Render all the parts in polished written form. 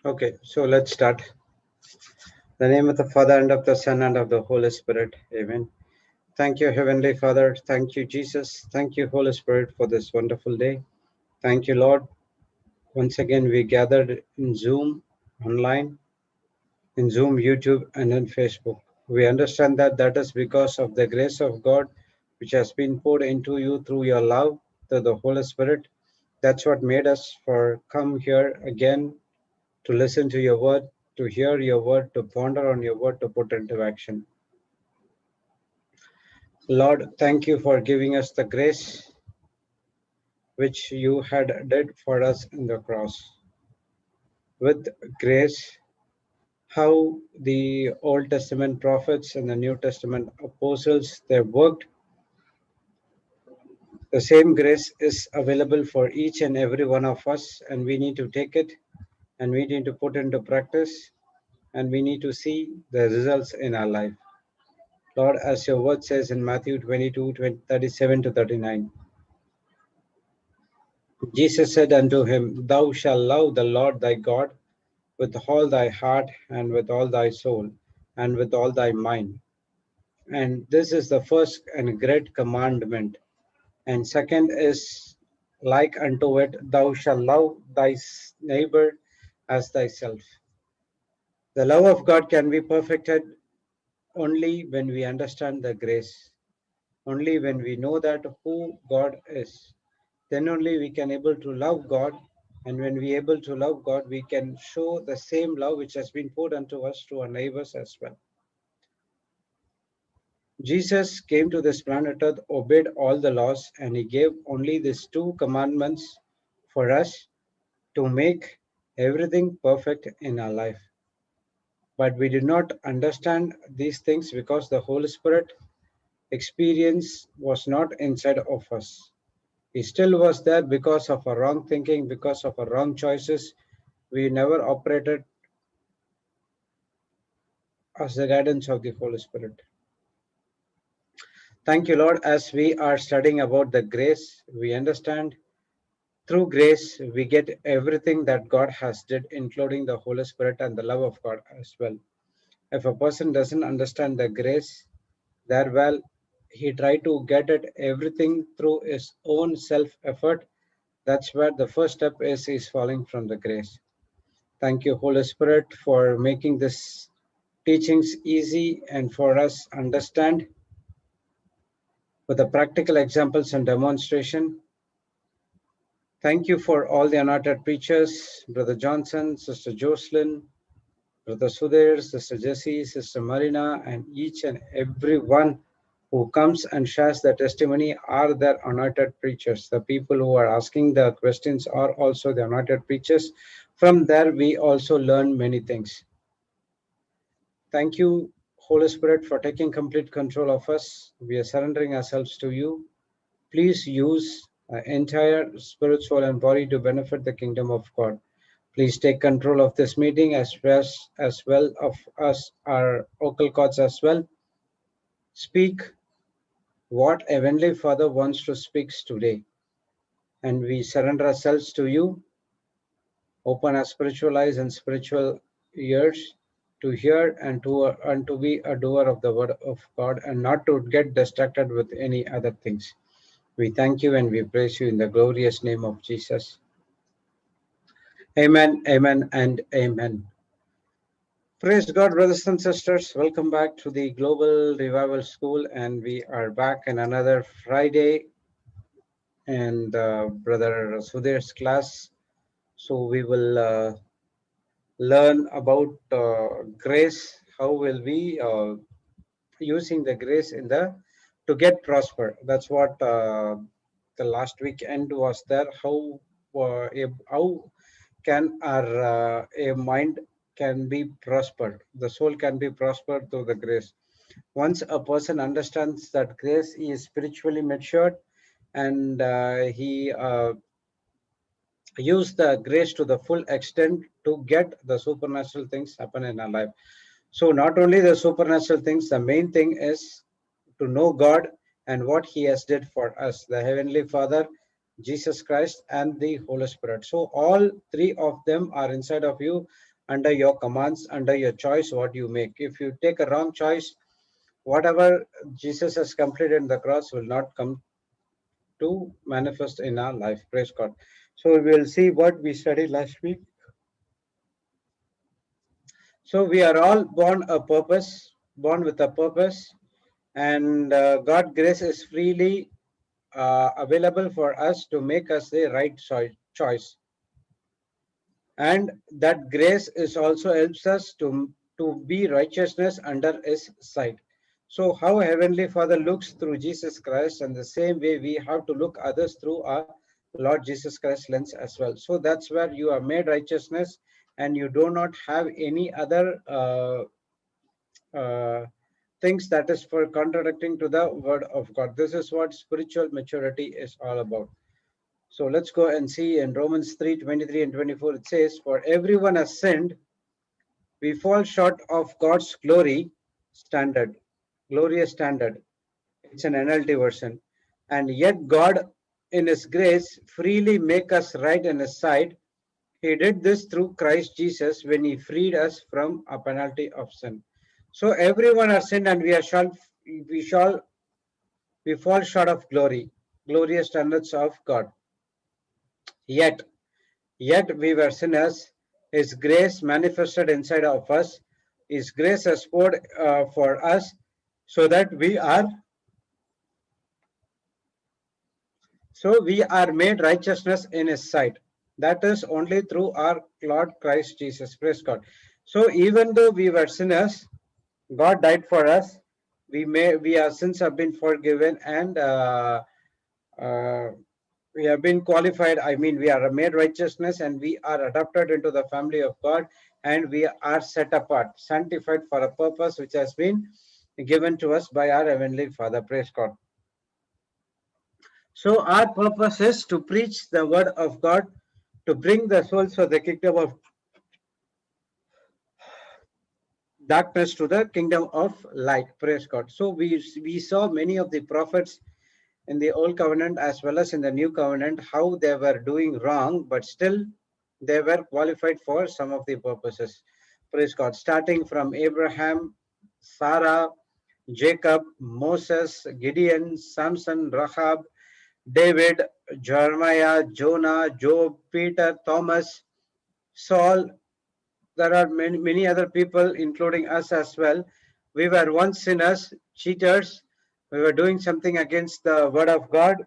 Okay, so let's start. In the name of the Father and of the Son and of the Holy Spirit. Amen. Thank you, Heavenly Father. Thank you, Jesus. Thank you, Holy Spirit, for this wonderful day. Thank you, Lord. Once again, we gathered in Zoom, online, in Zoom, YouTube, and in Facebook. We understand that that is because of the grace of God, which has been poured into you through your love, through the Holy Spirit. That's what made us for come here again to listen to your word, to hear your word, to ponder on your word, to put into action. Lord, thank you for giving us the grace which you had did for us in the cross. With grace, how the Old Testament prophets and the New Testament apostles they worked, the same grace is available for each and every one of us, and we need to take it and we need to put into practice and we need to see the results in our life. Lord, as your word says in Matthew 22, 37 to 39, Jesus said unto him, Thou shalt love the Lord thy God with all thy heart and with all thy soul and with all thy mind. And this is the first and great commandment. And second is like unto it, thou shalt love thy neighbor as thyself. The love of God can be perfected only when we understand the grace, only when we know that who God is. Then only we can able to love God, and when we able to love God, we can show the same love which has been poured unto us to our neighbors as well. Jesus came to this planet earth, obeyed all the laws, and he gave only these two commandments for us to make everything perfect in our life. But we did not understand these things because the Holy Spirit experience was not inside of us. He still was there because of our wrong thinking, because of our wrong choices. We never operated as the guidance of the Holy Spirit. Thank you, Lord. As we are studying about the grace, we understand through grace we get everything that God has did, including the Holy Spirit and the love of God as well. If a person doesn't understand the grace, there well, he try to get it everything through his own self-effort. That's where the first step is falling from the grace. Thank you, Holy Spirit, for making this teachings easy and for us understand with the practical examples and demonstration. Thank you for all the anointed preachers, Brother Johnson, Sister Jocelyn, Brother Sudhir, Sister Jessie, Sister Marina, and each and every one who comes and shares their testimony are their anointed preachers. The people who are asking the questions are also the anointed preachers. From there, we also learn many things. Thank you, Holy Spirit, for taking complete control of us. We are surrendering ourselves to you. Please use our entire spirit, soul, and body to benefit the kingdom of God. Please take control of this meeting as well of us, our vocal cords as well. Speak what Heavenly Father wants to speak today. And we surrender ourselves to you. Open our spiritual eyes and spiritual ears to hear and to be a doer of the word of God and not to get distracted with any other things. We thank you and we praise you in the glorious name of Jesus. Amen, amen, and amen. Praise God, brothers and sisters. Welcome back to the Global Revival School, and we are back in another Friday and Brother Sudhir's class. So we will learn about grace. How will we using the grace in the to get prosper? That's what the last weekend was there. How can our a mind can be prospered? The soul can be prospered through the grace. Once a person understands that grace, he is spiritually matured, and he use the grace to the full extent to get the supernatural things happen in our life. So not only the supernatural things, the main thing is to know God and what he has did for us, the Heavenly Father, Jesus Christ, and the Holy Spirit. So all three of them are inside of you. under your commands, under your choice, what you make. If you take a wrong choice, whatever Jesus has completed in the cross will not come to manifest in our life. Praise God. So we will see what we studied last week. So we are all born with a purpose, and God grace is freely available for us to make us the right choice. And that grace is also helps us to be righteousness under his sight. So how Heavenly Father looks through Jesus Christ, and the same way we have to look others through our Lord Jesus Christ lens as well. So that's where you are made righteousness, and you do not have any other uh, things that is for contradicting to the word of God. This is what spiritual maturity is all about. So let's go and see in Romans 3:23 and 24. It says, "For everyone has sinned, we fall short of God's standard, glorious standard." It's an NLT version. "And yet God, in His grace, freely make us right in His sight. He did this through Christ Jesus when He freed us from a penalty of sin." So everyone has sinned, and we shall we fall short of glorious standards of God. Yet we were sinners. His grace manifested inside of us. His grace has poured for us, so that we are made righteousness in His sight. That is only through our Lord Christ Jesus. Praise God. So even though we were sinners, God died for us. Our sins have been forgiven, and uh, we have been qualified. I mean, we are made righteousness, and we are adopted into the family of God, and we are set apart, sanctified for a purpose which has been given to us by our Heavenly Father. Praise God. So our purpose is to preach the word of God, to bring the souls of the kingdom of darkness to the kingdom of light. Praise God. So we saw many of the prophets in the old covenant as well as in the new covenant, how they were doing wrong, but still they were qualified for some of the purposes. Praise God. Starting from Abraham, Sarah, Jacob, Moses, Gideon, Samson, Rahab, David, Jeremiah, Jonah, Job, Peter, Thomas, Saul. There are many other people, including us as well. We were once sinners, cheaters. We were doing something against the word of God,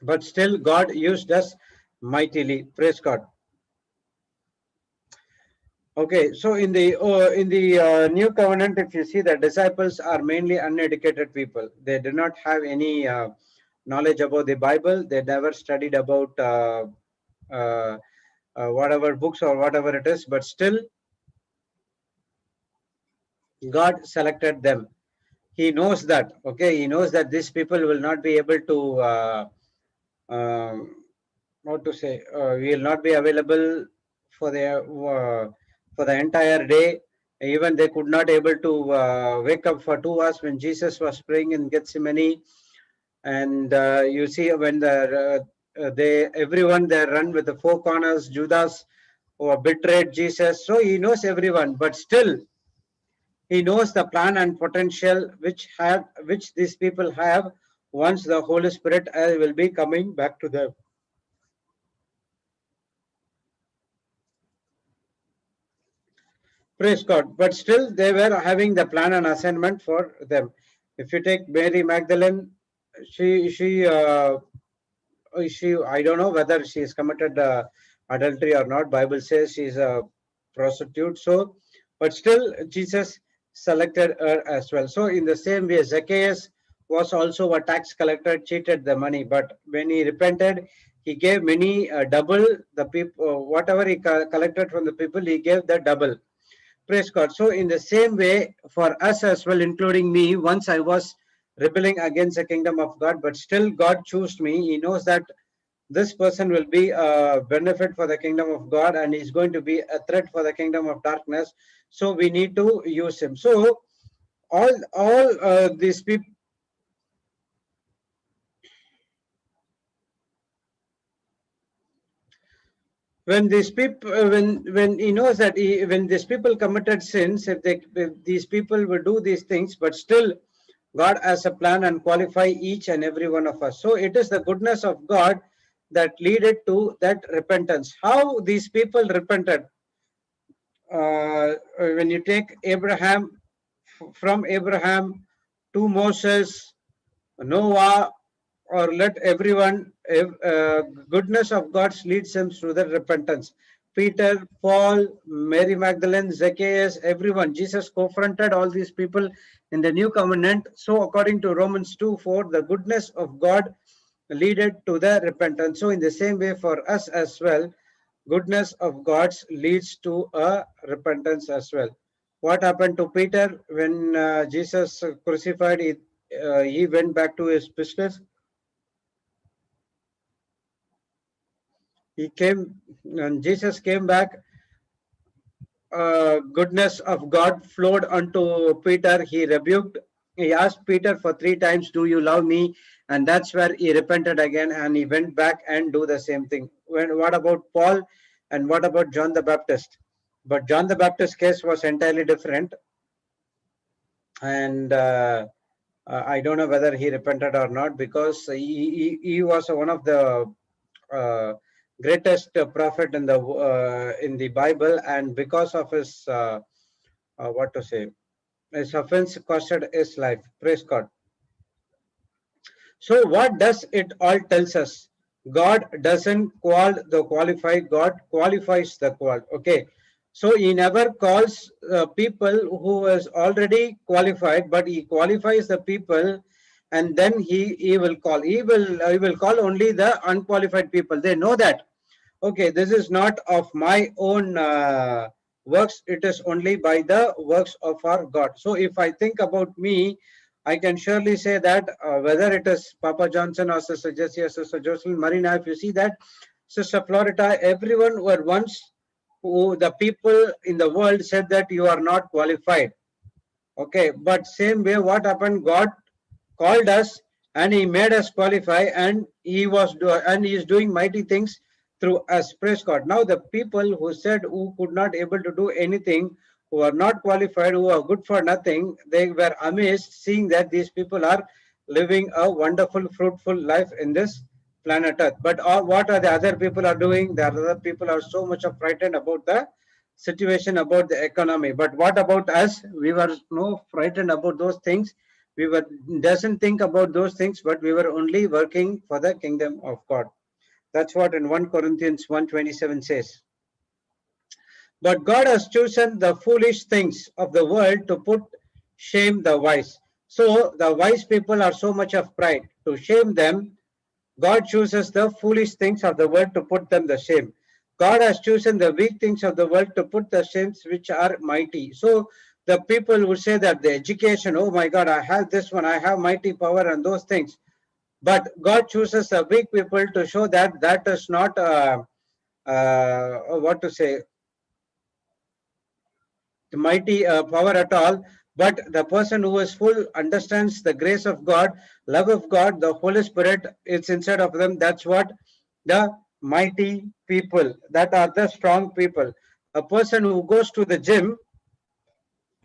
but still God used us mightily. Praise God. Okay, so in the new covenant, if you see, the disciples are mainly uneducated people. They do not have any knowledge about the Bible. They never studied about uh, whatever books or whatever it is, but still God selected them. He knows that. Okay, He knows that these people will not be able to what to say, we will not be available for the entire day. Even they could not able to wake up for 2 hours when Jesus was praying in Gethsemane. And you see, when they everyone they run with the four corners, Judas who betrayed Jesus. So He knows everyone, but still He knows the plan and potential which these people have once the Holy Spirit will be coming back to them. Praise God. But still, they were having the plan and assignment for them. If you take Mary Magdalene, she I don't know whether she has committed adultery or not. Bible says she's a prostitute. So, but still, Jesus selected her as well. So, in the same way, Zacchaeus was also a tax collector, cheated the money. But when he repented, he gave many double the people, whatever he collected from the people, he gave the double. Praise God. So, in the same way, for us as well, including me, once I was rebelling against the kingdom of God, but still God chose me. He knows that this person will be a benefit for the kingdom of God, and he's going to be a threat for the kingdom of darkness. So, we need to use him. So, all these people. When these people, when he knows that when these people committed sins, if these people will do these things, but still God has a plan and qualify each and every one of us. So it is the goodness of God that leaded to that repentance. How these people repented? When you take Abraham, from Abraham to Moses, Noah, or let everyone, goodness of God leads them through the repentance. Peter, Paul, Mary Magdalene, Zacchaeus, everyone. Jesus confronted all these people in the new covenant. So according to Romans 2:4, the goodness of God leaded to the repentance. So in the same way for us as well, goodness of God's leads to a repentance as well. What happened to Peter when Jesus crucified? He went back to his business. He came, and Jesus came back. Goodness of God flowed unto Peter. He rebuked. He asked Peter for 3 times, "Do you love me?" And that's where he repented again, and he went back and do the same thing. What about Paul, and what about John the Baptist? But John the Baptist's case was entirely different, and I don't know whether he repented or not, because he was one of the uh, greatest prophet in the Bible, and because of his what to say, his offense costed his life. Praise God. So what does it all tells us? God doesn't call the qualified, God qualifies the called. Okay. So he never calls people who is already qualified, but he qualifies the people, and then he will call. He will call only the unqualified people. They know that, okay, this is not of my own works, it is only by the works of our God. So if I think about me, I can surely say that whether it is Papa Johnson or Sister Jessie or Sister Jocelyn Marina, if you see that, Sister Florida, everyone were once who the people in the world said that you are not qualified. Okay, but same way, what happened? God called us and He made us qualify, and He is doing mighty things through us. Praise God. Now the people who said who could not able to do anything, who are not qualified, who are good for nothing, they were amazed seeing that these people are living a wonderful, fruitful life in this planet Earth. But what are the other people are doing? The other people are so much frightened about the situation, about the economy. But what about us? We were no frightened about those things. We were doesn't think about those things, but we were only working for the kingdom of God. That's what in 1 Corinthians 1:27 says. But God has chosen the foolish things of the world to put shame the wise. So the wise people are so much of pride. To shame them, God chooses the foolish things of the world to put them the shame. God has chosen the weak things of the world to put the shames which are mighty. So the people would say that the education, oh my God, I have this one, I have mighty power and those things. But God chooses the weak people to show that that is not, what to say, the mighty power at all. But the person who is full understands the grace of God, love of God, the Holy Spirit is inside of them. That's what the mighty people, that are the strong people. A person who goes to the gym,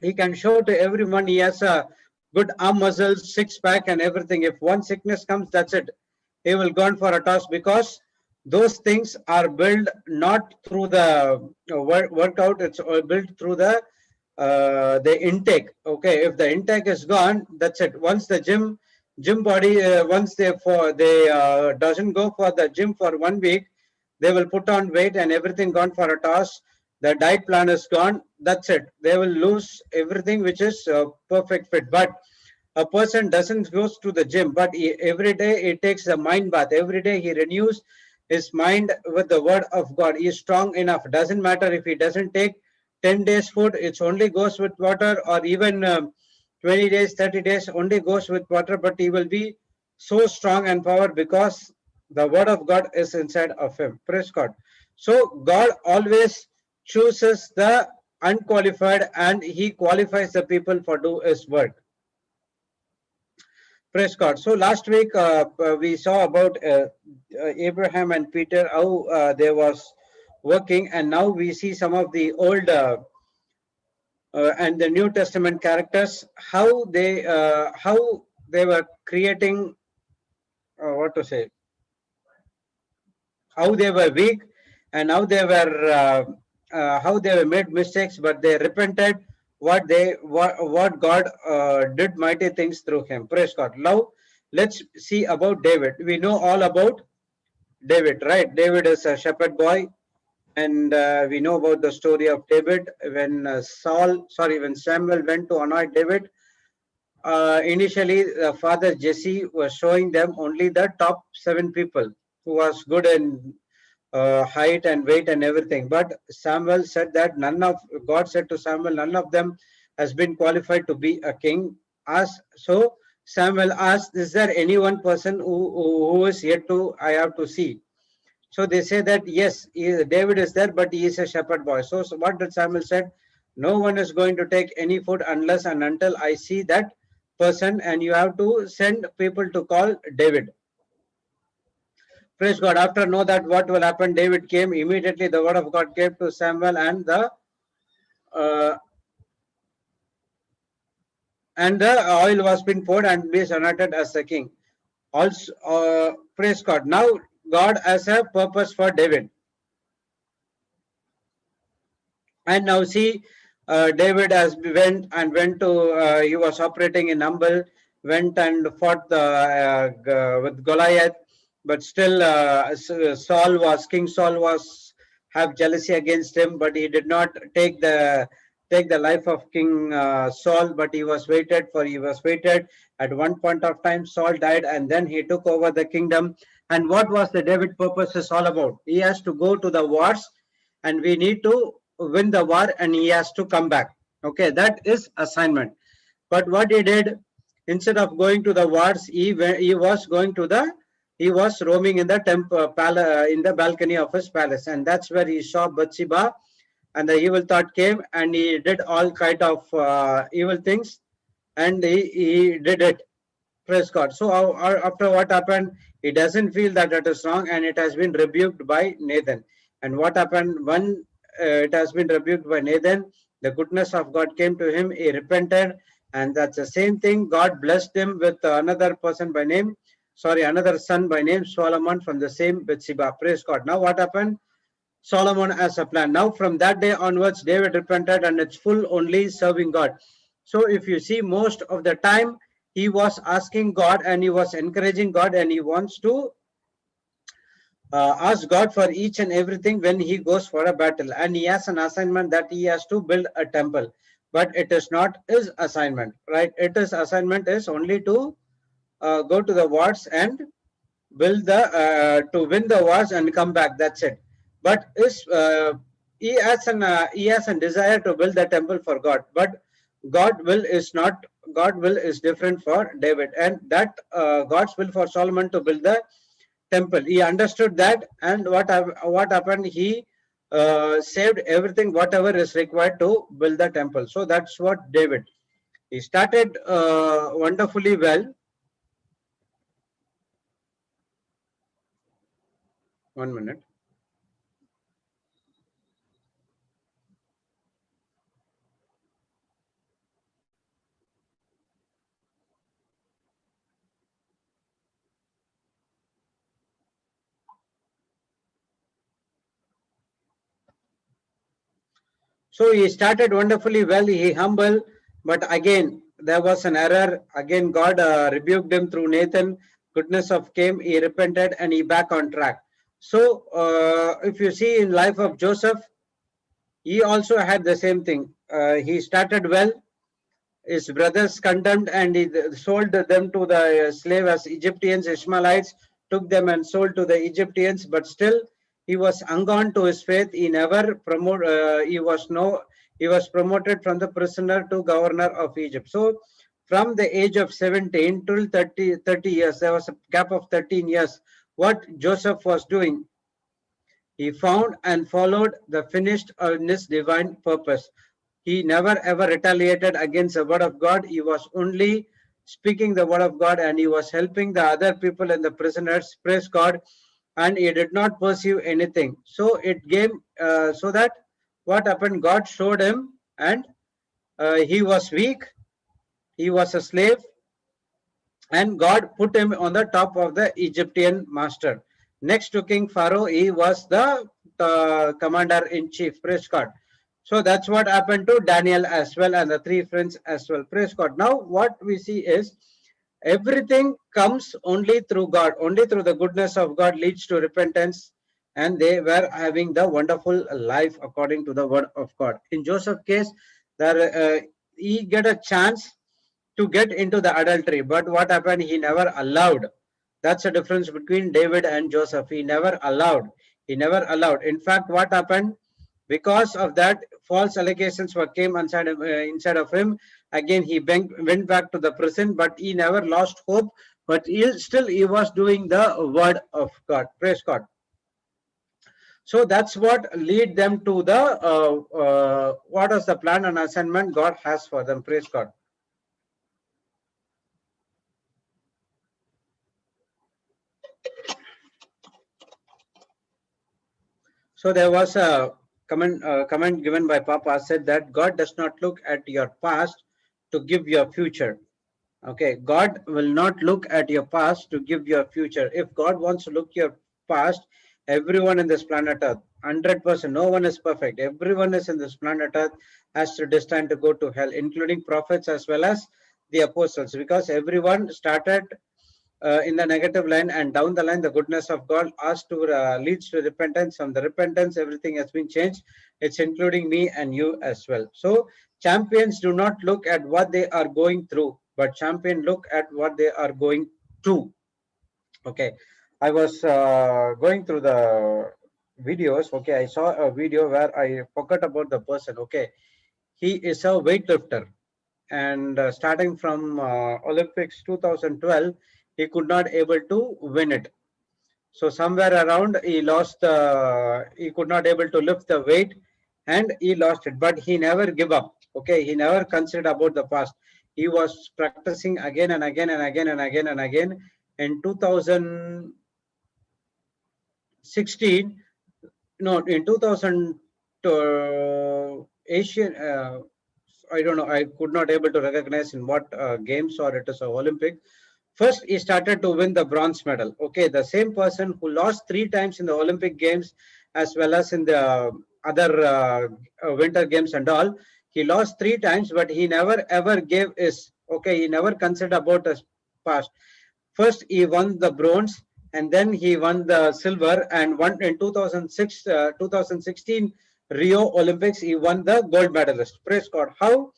he can show to everyone he has a good arm muscles, six pack, and everything. If one sickness comes, that's it. He will go on for a toss, because those things are built not through the workout. It's all built through the intake. Okay, if the intake is gone, that's it. Once the gym body, once they doesn't go for the gym for 1 week, they will put on weight and everything gone for a toss. The diet plan is gone. That's it. They will lose everything which is perfect fit. But a person doesn't goes to the gym, but every day he takes a mind bath. Every day he renews his mind with the word of God. He is strong enough. Doesn't matter if he doesn't take 10 days food, it only goes with water, or even 20 days, 30 days only goes with water, but he will be so strong and power, because the word of God is inside of him. Praise God. So God always chooses the unqualified, and He qualifies the people for do His work. Praise God. So last week we saw about Abraham and Peter, how there was working. And now we see some of the old and the New Testament characters, how they were creating, what to say, how they were weak, and how they were made mistakes, but they repented. What God did mighty things through him. Praise God. Now let's see about David. We know all about David, right? David is a shepherd boy, and we know about the story of David when when Samuel went to anoint David. Initially, Father Jesse was showing them only the top 7 people who was good in height and weight and everything. But Samuel said that God said to Samuel, none of them has been qualified to be a king. So Samuel asked, is there any one person who is yet to I have to see? So they say that yes, David is there, but he is a shepherd boy. So what did Samuel said? No one is going to take any food unless and until I see that person, and you have to send people to call David. Praise God. After know that what will happen, David came immediately. The word of God came to Samuel, and uh, the oil was been poured and be anointed as the king. Also, praise God. Now God has a purpose for David. And now see, David has went to, he was operating in humble, went and fought with Goliath, but still King Saul was have jealousy against him, but he did not take the life of King Saul, but he was waited. At one point of time, Saul died, and then he took over the kingdom. And what was the David purpose is all about? He has to go to the wars, and we need to win the war, and he has to come back. Okay, that is assignment. But what he did, instead of going to the wars, he was roaming in the temple in the balcony of his palace, and that's where he saw Bathsheba, and the evil thought came, and he did all kind of evil things, and he did it. Praise God. So after what happened, he doesn't feel that it is wrong, and it has been rebuked by Nathan. And what happened when it has been rebuked by Nathan? The goodness of God came to him. He repented, and that's the same thing. God blessed him with another son by name Solomon from the same Bathsheba. Praise God. Now what happened? Solomon has a plan. Now from that day onwards, David repented, and it's full only serving God. So if you see, most of the time he was asking God, and he was encouraging God, and he wants to ask God for each and everything when he goes for a battle. And he has an assignment that he has to build a temple, but it is not his assignment, right? His assignment is only to go to the wars and to win the wars and come back. That's it. But he has a desire to build the temple for God, but God will is different for David, and that God's will for Solomon to build the temple. He understood that, and what happened? He saved everything, whatever is required to build the temple. So that's what David. He started wonderfully well. 1 minute. So he started wonderfully well. He humble, but again there was an error. Again God rebuked him through Nathan. Goodness of came. He repented, and he back on track. So if you see in life of Joseph, he also had the same thing. He started well. His brothers condemned, and he sold them to the slave as Egyptians. Ishmaelites took them and sold to the Egyptians, but still he was hung on to his faith. He never he was promoted from the prisoner to governor of Egypt. So from the age of 17 till 30 years, there was a gap of 13 years. What Joseph was doing, he found and followed the finished in his divine purpose. He never ever retaliated against the word of God. He was only speaking the word of God, and he was helping the other people and the prisoners. Praise God. and he did not pursue anything. So it came, so that what happened? God showed him, and he was weak, he was a slave, and God put him on the top of the Egyptian master. Next to King Pharaoh, he was the commander in chief. Praise God. So that's what happened to Daniel as well, and the three friends as well. Praise God. Now, what we see is everything comes only through God, only through the goodness of God leads to repentance, and they were having the wonderful life according to the word of God. In Joseph's case, there he get a chance to get into the adultery, but what happened? He never allowed. That's the difference between David and Joseph. He never allowed. He never allowed. In fact, what happened? Because of that, false allegations were came inside of him. Again, he went back to the prison, but he never lost hope. But he was doing the word of God. Praise God. So that's what lead them to the what is the plan and assignment God has for them. Praise God. So there was a comment given by Papa, said that God does not look at your past to give your future. Okay, God will not look at your past to give your future. If God wants to look your past, everyone in this planet Earth, 100%, no one is perfect. Everyone is in this planet Earth has to destined to go to hell, including prophets as well as the apostles, because everyone started in the negative line, and down the line the goodness of God leads to repentance. From the repentance everything has been changed. It's including me and you as well. So champions do not look at what they are going through, but champion look at what they are going to. Okay, I was going through the videos. Okay, I saw a video where I forgot about the person. Okay, he is a weightlifter, and starting from Olympics 2012, he could not able to win it. So somewhere around he lost, he could not able to lift the weight, and he lost it. But he never give up. Okay, he never considered about the past. He was practicing again and again and again and again and again. In 2016, no, in 2000 Asian. I don't know. I could not able to recognize in what games, or it is a Olympic. First, he started to win the bronze medal. Okay, the same person who lost 3 times in the Olympic Games as well as in the other winter games and all. He lost 3 times, but he never ever gave his. Okay, he never considered about his past. First, he won the bronze, and then he won the silver, and won in 2016 Rio Olympics. He won the gold medalist. Praise God. How?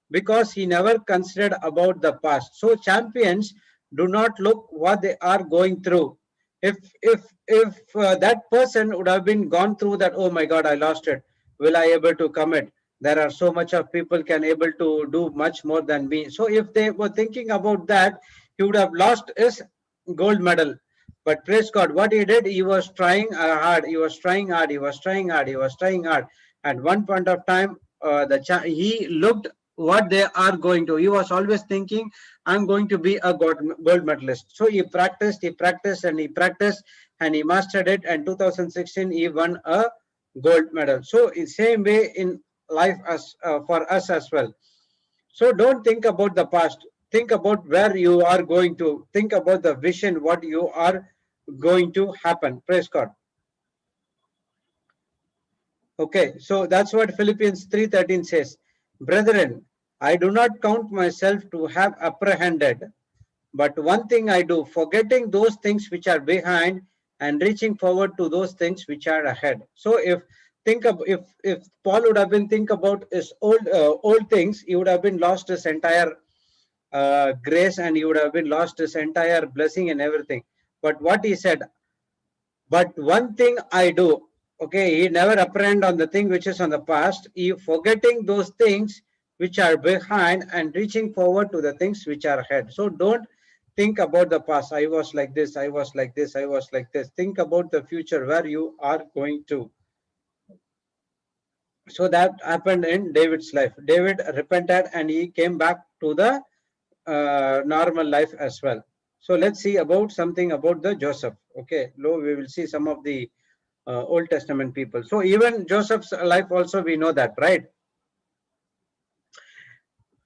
Because he never considered about the past. So champions do not look what they are going through. If that person would have been gone through that, oh my God, I lost it, will I able to commit? There are so much of people can able to do much more than me. So if they were thinking about that, he would have lost his gold medal. But praise God, what he did, he was trying hard, he was trying hard, he was trying hard, he was trying hard. At one point of time, he looked what they are going to. He was always thinking, I'm going to be a gold medalist. So he practiced, and he practiced, and he mastered it. And 2016, he won a gold medal. So in same way in life as for us as well. So don't think about the past. Think about where you are going to. Think about the vision, what you are going to happen. Praise God. Okay, so that's what Philippians 3:13 says. Brethren, I do not count myself to have apprehended, but one thing I do, forgetting those things which are behind and reaching forward to those things which are ahead. So if Paul would have been think about his old things, he would have been lost his entire grace, and he would have been lost his entire blessing and everything. But what he said, but one thing I do. Okay, he never apprehend on the thing which is on the past. He forgetting those things which are behind and reaching forward to the things which are ahead. So don't think about the past. I was like this, I was like this, I was like this. Think about the future, where you are going to. So that happened in David's life. David repented and he came back to the normal life as well. So let's see about something about the Joseph. Okay, lo, we will see some of the Old Testament people. So even Joseph's life also we know that, right?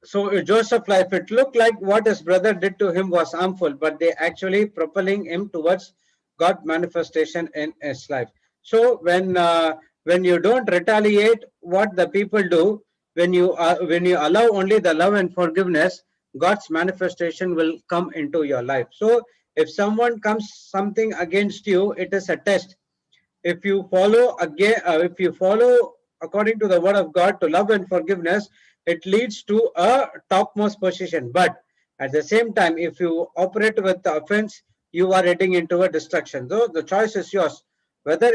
So Joseph's life, it looked like what his brother did to him was harmful, but they actually propelling him towards God manifestation in his life. So when you don't retaliate what the people do, when you allow only the love and forgiveness, God's manifestation will come into your life. So if someone comes something against you, it is a test. If you follow again, if you follow according to the word of God to love and forgiveness, it leads to a topmost position. But at the same time, if you operate with the offense, you are heading into a destruction. So the choice is yours. Whether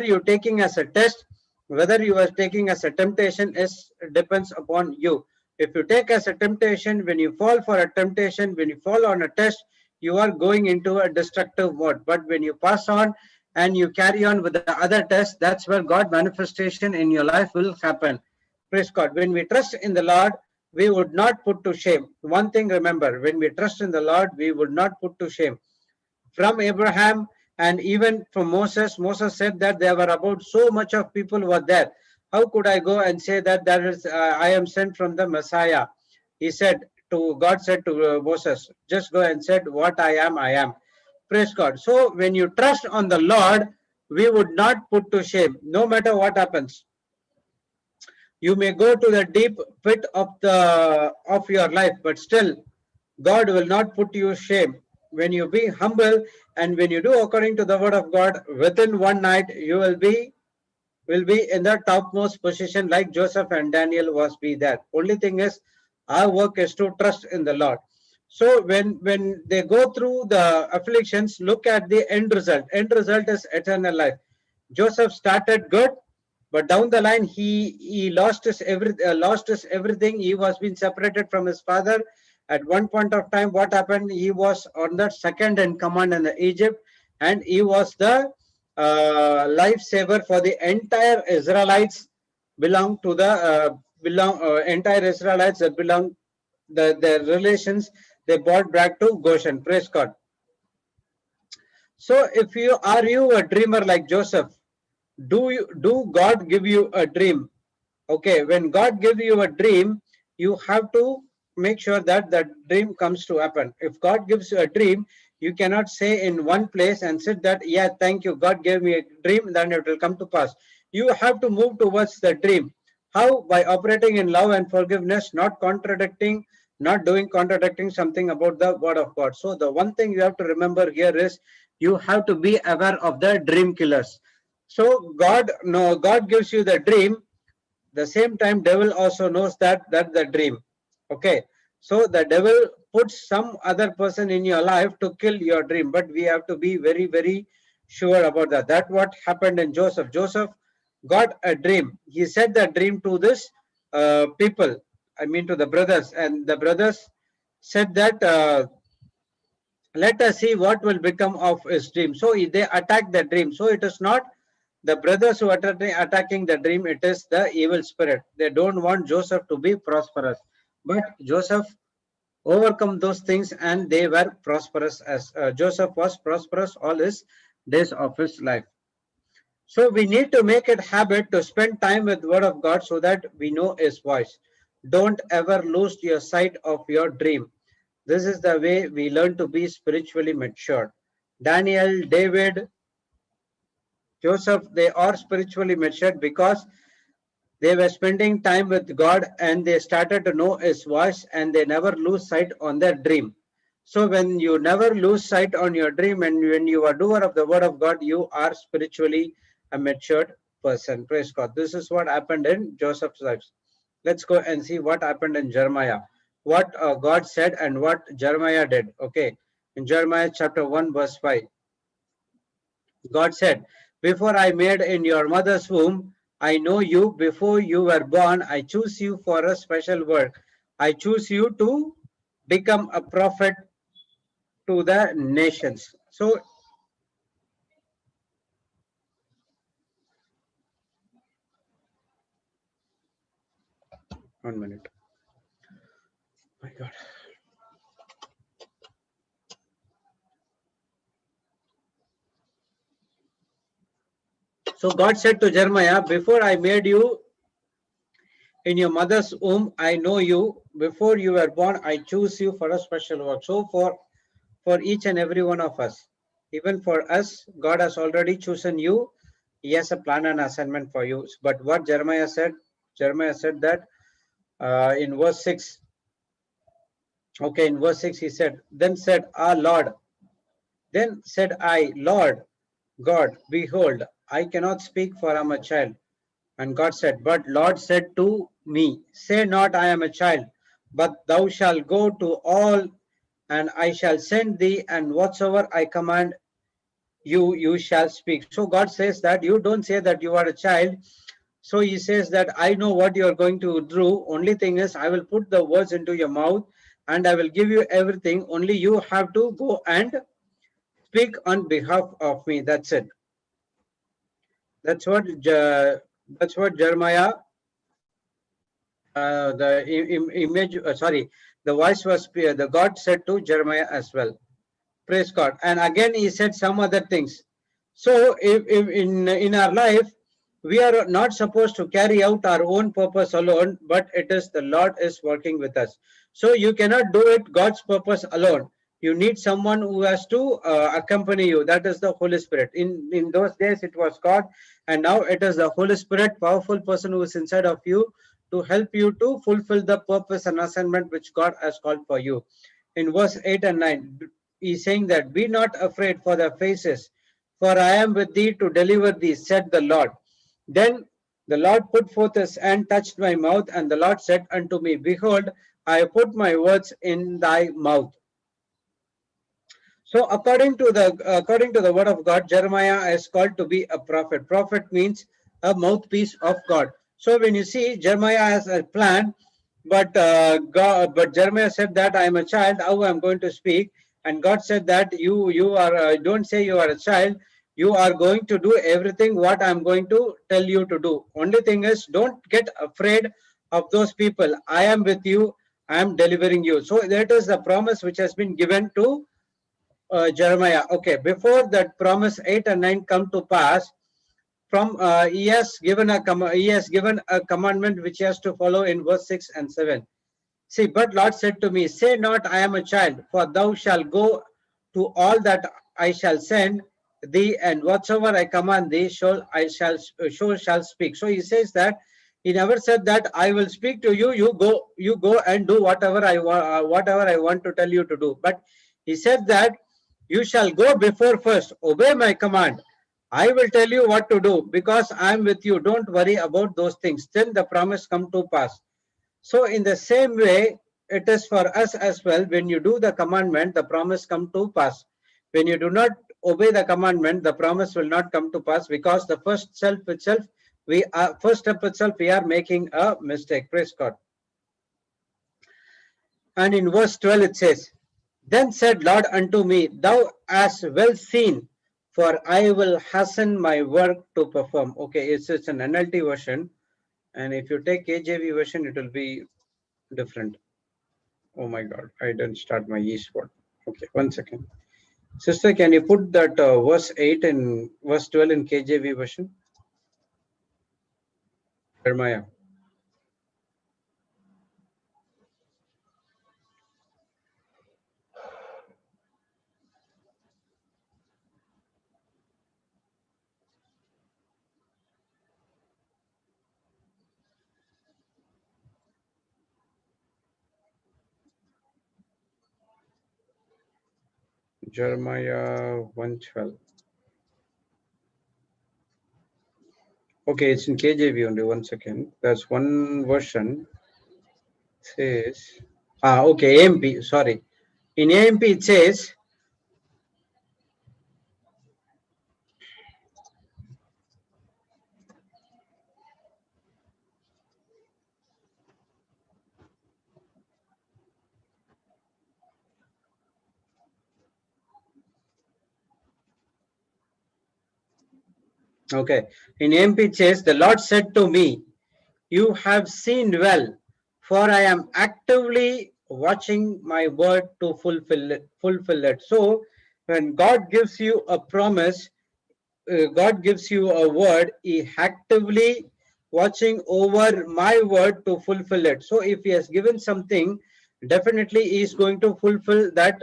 you're taking as a test, whether you are taking as a temptation, is depends upon you. If you take as a temptation, when you fall for a temptation, when you fall on a test, you are going into a destructive mode. But when you pass on and you carry on with the other tests, that's where God manifestation in your life will happen. Praise God. When we trust in the Lord, we would not put to shame. One thing remember, when we trust in the Lord, we would not put to shame. From Abraham and even from Moses, Moses said that there were about so much of people were there. How could I go and say that I am sent from the Messiah? He said to God said to Moses, just go and said what I am, I am. Praise God. So when you trust on the Lord, we would not put to shame, no matter what happens. You may go to the deep pit of your life, but still God will not put you shame. When you be humble and when you do according to the word of God, within one night you will be in the topmost position like Joseph and Daniel was be there. Only thing is our work is to trust in the Lord. So when they go through the afflictions, look at the end result. End result is eternal life. Joseph started good, but down the line he lost his everything. He was being separated from his father. At one point of time, what happened? He was on the second in command in Egypt, and he was the lifesaver for the entire Israelites. Belong to the entire Israelites that belong their relations. They brought back to Goshen. Praise God. So if you a dreamer like Joseph? Do God give you a dream? Okay, when God gives you a dream, you have to make sure that that dream comes to happen. If God gives you a dream, you cannot say in one place and sit that, yeah, thank you, God gave me a dream, then it will come to pass. You have to move towards the dream. How? By operating in love and forgiveness, not contradicting, not doing contradicting something about the word of God. So the one thing you have to remember here is you have to be aware of the dream killers. So God gives you the dream. The same time devil also knows that the dream. Okay, so the devil puts some other person in your life to kill your dream, but we have to be very sure about that. That what happened in Joseph got a dream. He said the dream to this people, I mean to the brothers, and the brothers said that let us see what will become of his dream. So they attack the dream. So it is not the brothers who are attacking the dream, it is the evil spirit. They don't want Joseph to be prosperous. But Joseph overcome those things and they were prosperous as Joseph was prosperous all his days of his life. So we need to make it habit to spend time with word of God so that we know his voice. Don't ever lose your sight of your dream. This is the way we learn to be spiritually mature. Daniel, David, Joseph, they are spiritually matured because they were spending time with God and they started to know his voice and they never lose sight on their dream. So when you never lose sight on your dream and when you are doer of the word of God, you are spiritually a matured person. Praise God. This is what happened in Joseph's life. Let's go and see what happened in Jeremiah. What God said and what Jeremiah did. Okay. In Jeremiah chapter 1 verse 5. God said, before I made in your mother's womb, I know you. Before you were born, I choose you for a special work. I choose you to become a prophet to the nations. So, 1 minute. My God. So God said to Jeremiah, before I made you in your mother's womb, I know you. Before you were born, I choose you for a special work. So for each and every one of us, even for us, God has already chosen you. He has a plan and assignment for you. But what Jeremiah said that in verse 6, okay, in verse 6 he said, then said, Lord, then said I, Lord God, behold, I cannot speak, for I am a child. And God said, but Lord said to me, say not I am a child, but thou shalt go to all, and I shall send thee, and whatsoever I command you, you shall speak. So God says that you don't say that you are a child. So he says that I know what you are going to do. Only thing is, I will put the words into your mouth, and I will give you everything. Only you have to go and speak on behalf of me. That's it. That's what Jeremiah, the image, sorry, the voice was, the God said to Jeremiah as well. Praise God. And again, he said some other things. So if in our life, we are not supposed to carry out our own purpose alone, but it is the Lord is working with us. So you cannot do it God's purpose alone. You need someone who has to accompany you. That is the Holy Spirit. In those days, it was God, and now it is the Holy Spirit, powerful person who is inside of you to help you to fulfill the purpose and assignment which God has called for you. In verse 8 and 9, he's saying that, be not afraid for their faces, for I am with thee to deliver thee, said the Lord. Then the Lord put forth his hand, touched my mouth, and the Lord said unto me, behold, I have put my words in thy mouth. So according to the word of God, Jeremiah is called to be a prophet. Prophet means a mouthpiece of God. So when you see Jeremiah has a plan, but Jeremiah said that I am a child, how I am going to speak, and God said that you are don't say you are a child, you are going to do everything what I am going to tell you to do. Only thing is, don't get afraid of those people. I am with you. I am delivering you. So that is the promise which has been given to Jeremiah. Okay, before that promise 8 and 9 come to pass, from he has given a commandment which he has to follow in verse 6 and 7. See, but Lord said to me, say not I am a child, for thou shalt go to all that I shall send thee, and whatsoever I command thee shall speak. So he says that he never said that I will speak to you. You go and do whatever I want to tell you to do. But he said that you shall go before first, obey my command. I will tell you what to do because I am with you. Don't worry about those things. Then the promise come to pass. So in the same way, it is for us as well. When you do the commandment, the promise come to pass. When you do not obey the commandment, the promise will not come to pass, because the first step itself, we are making a mistake. Praise God. And in verse 12 it says, then said Lord unto me, thou hast well seen, for I will hasten my work to perform. Okay, it's an NLT version. And if you take KJV version, it will be different. Oh my God, I didn't start my eSword. Okay, 1 second. Sister, can you put that verse 8 and verse 12 in KJV version? Jeremiah. Jeremiah 1:12. Okay, it's in KJV only. 1 second. That's one version. It says, okay, AMP, sorry. In AMP it says, okay, in AMP it says, the Lord said to me, you have seen well, for I am actively watching my word to fulfill it. So when God gives you a promise, God gives you a word, He actively watching over my word to fulfill it. So if He has given something, definitely He is going to fulfill that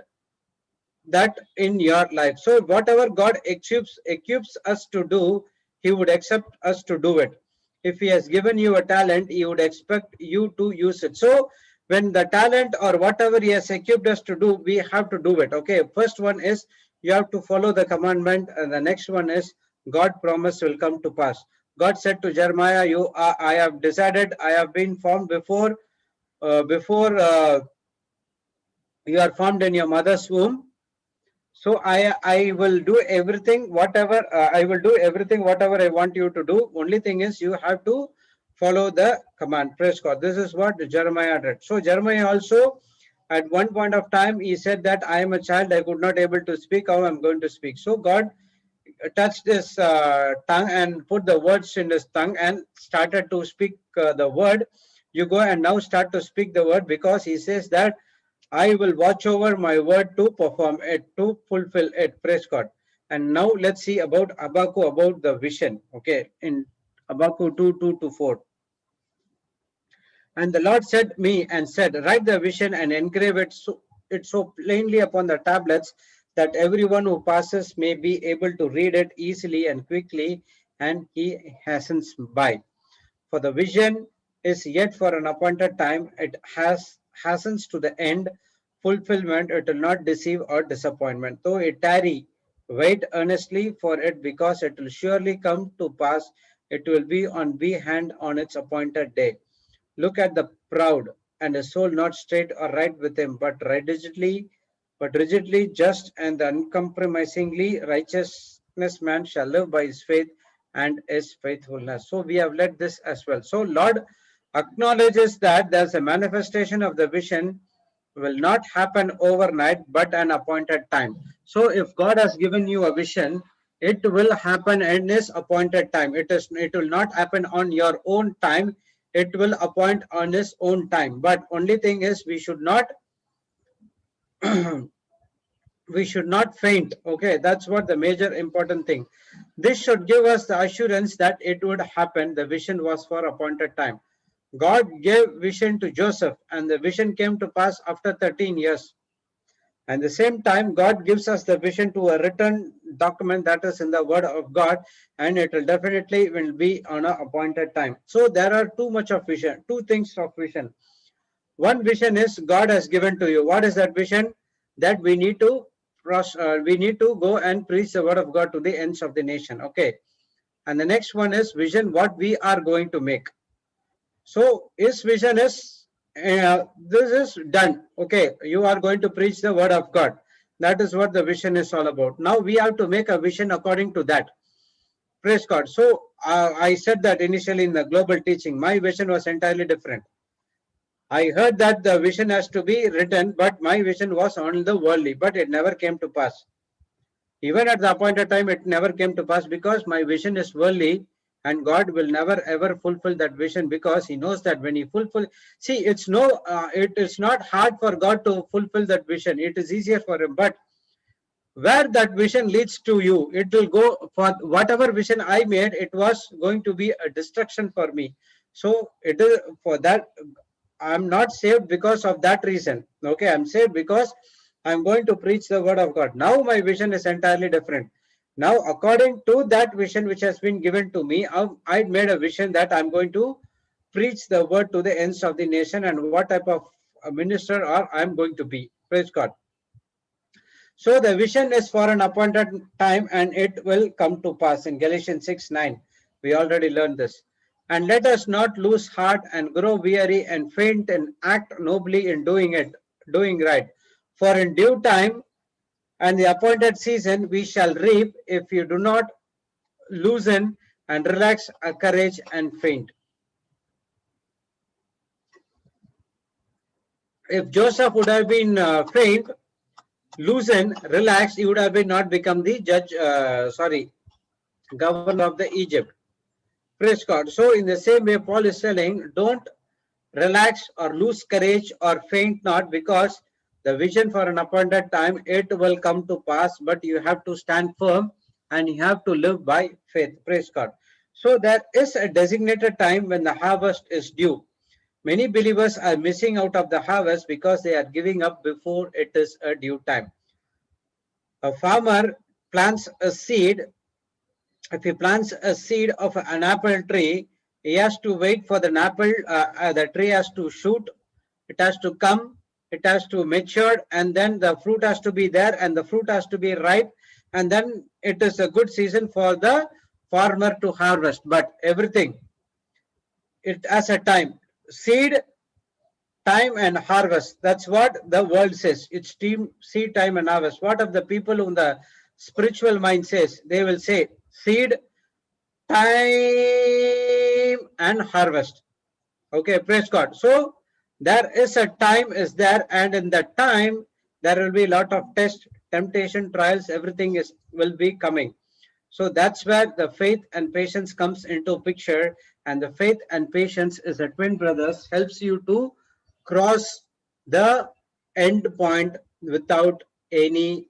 in your life. So whatever God equips us to do, He would accept us to do it. If He has given you a talent, He would expect you to use it. So when the talent or whatever He has equipped us to do, we have to do it. Okay, first one is you have to follow the commandment, and the next one is God promise will come to pass. God said to Jeremiah, I have decided, I have been formed before you are formed in your mother's womb. So I will do everything whatever I want you to do. Only thing is you have to follow the command. Praise God. This is what Jeremiah did. So Jeremiah also at one point of time he said that I am a child, I could not able to speak, how I'm going to speak. So God touched his tongue and put the words in his tongue and started to speak the word. You go and now start to speak the word, because he says that I will watch over my word to perform it, to fulfill it. Praise God. And now let's see about Habakkuk, about the vision. Okay, in Habakkuk 2:2-4. And the Lord said me and said, write the vision and engrave it so plainly upon the tablets, that everyone who passes may be able to read it easily and quickly, and he hastens by. For the vision is yet for an appointed time, it hastens to the end fulfillment, it will not deceive or disappointment. Though it tarry, wait earnestly for it, because it will surely come to pass, it will be hand on its appointed day. Look at the proud, and a soul not straight or right with him, but rigidly just and uncompromisingly righteousness man shall live by his faith and his faithfulness. So we have led this as well. So Lord acknowledges that there's a manifestation of the vision will not happen overnight, but an appointed time. So if God has given you a vision, it will happen in his appointed time. It will not happen on your own time. It will appoint on his own time. But only thing is we should not we should not faint. Okay, that's what the major important thing. This should give us the assurance that it would happen. The vision was for appointed time. God gave vision to Joseph, and the vision came to pass after 13 years. And the same time, God gives us the vision to a written document, that is in the word of God, and it will definitely will be on an appointed time. So there are too much of vision, two things of vision. One vision is God has given to you. What is that vision? That we need to go and preach the word of God to the ends of the nation. Okay. And the next one is vision, what we are going to make. So his vision is this is done. Okay, you are going to preach the word of God. That is what the vision is all about. Now we have to make a vision according to that. Praise God. So I said that initially in the global teaching, my vision was entirely different. I heard that the vision has to be written, but my vision was on the worldly, but it never came to pass. Even at the appointed time, it never came to pass, because my vision is worldly, and God will never ever fulfill that vision, because he knows that when he fulfill, see, it is not hard for God to fulfill that vision. It is easier for him. But where that vision leads to you, it will go. For whatever vision I made, it was going to be a destruction for me. So it is for that I'm not saved because of that reason. Okay, I'm saved because I'm going to preach the word of God. Now my vision is entirely different. Now, according to that vision which has been given to me, I made a vision that I'm going to preach the word to the ends of the nation, and what type of minister or I'm going to be. Praise God. So the vision is for an appointed time, and it will come to pass. In Galatians 6:9, we already learned this. And let us not lose heart and grow weary and faint, and act nobly in doing right. For in due time and the appointed season we shall reap, if you do not loosen and relax our courage and faint. If Joseph would have been faint, loosen, relaxed, he would have been not become the governor of the Egypt. Praise God. So in the same way, Paul is telling, don't relax or lose courage or faint not, because the vision for an appointed time, it will come to pass, but you have to stand firm and you have to live by faith. Praise God. So there is a designated time when the harvest is due. Many believers are missing out of the harvest because they are giving up before it is a due time. A farmer plants a seed. If he plants a seed of an apple tree, he has to wait for the apple, the tree has to shoot, it has to come, it has to mature, and then the fruit has to be there, and the fruit has to be ripe, and then it is a good season for the farmer to harvest. But everything, it has a time. Seed, time, and harvest. That's what the world says. It's team, seed, time, and harvest. What of the people who the spiritual mind says? They will say seed, time, and harvest. Okay, praise God. So there is a time is there, and in that time there will be a lot of test, temptation, trials, everything is will be coming. So that's where the faith and patience comes into picture, and the faith and patience is a twin brothers, helps you to cross the end point without any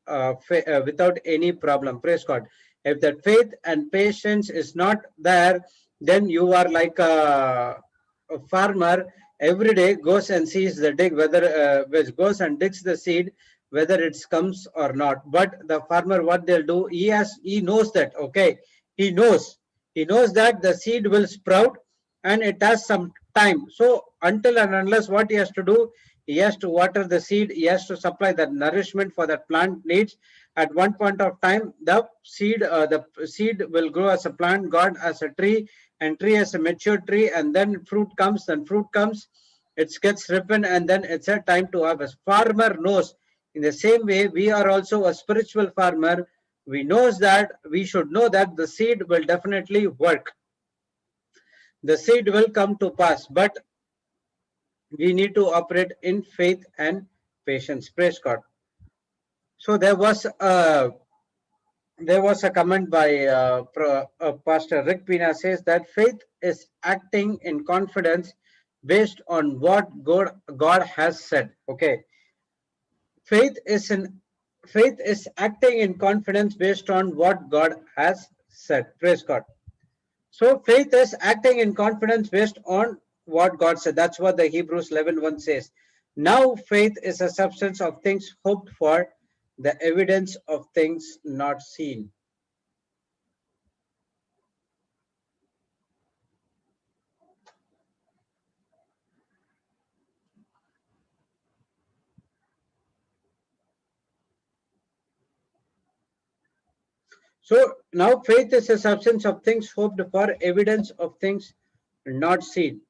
without any problem. Praise God. If that faith and patience is not there, then you are like a farmer. Every day goes and sees the dig, whether goes and digs the seed, whether it comes or not. But the farmer, what they'll do, he knows that, okay, he knows that the seed will sprout and it has some time. So until and unless, what he has to do, he has to water the seed, he has to supply the nourishment for that plant needs. At one point of time, the seed will grow as a plant, God as a tree, and tree as a mature tree, and then fruit comes, it gets ripened, and then it's a time to harvest. Farmer knows. In the same way, we are also a spiritual farmer. We knows that we should know that the seed will definitely work. The seed will come to pass, but we need to operate in faith and patience. Praise God. So there was a comment by Pastor Rick Pina, says that faith is acting in confidence based on what God has said. Okay, faith is acting in confidence based on what God has said. Praise God. So faith is acting in confidence based on what God said. That's what the Hebrews 11:1 says. Now faith is a substance of things hoped for, the evidence of things not seen. So now faith is a substance of things hoped for, evidence of things not seen.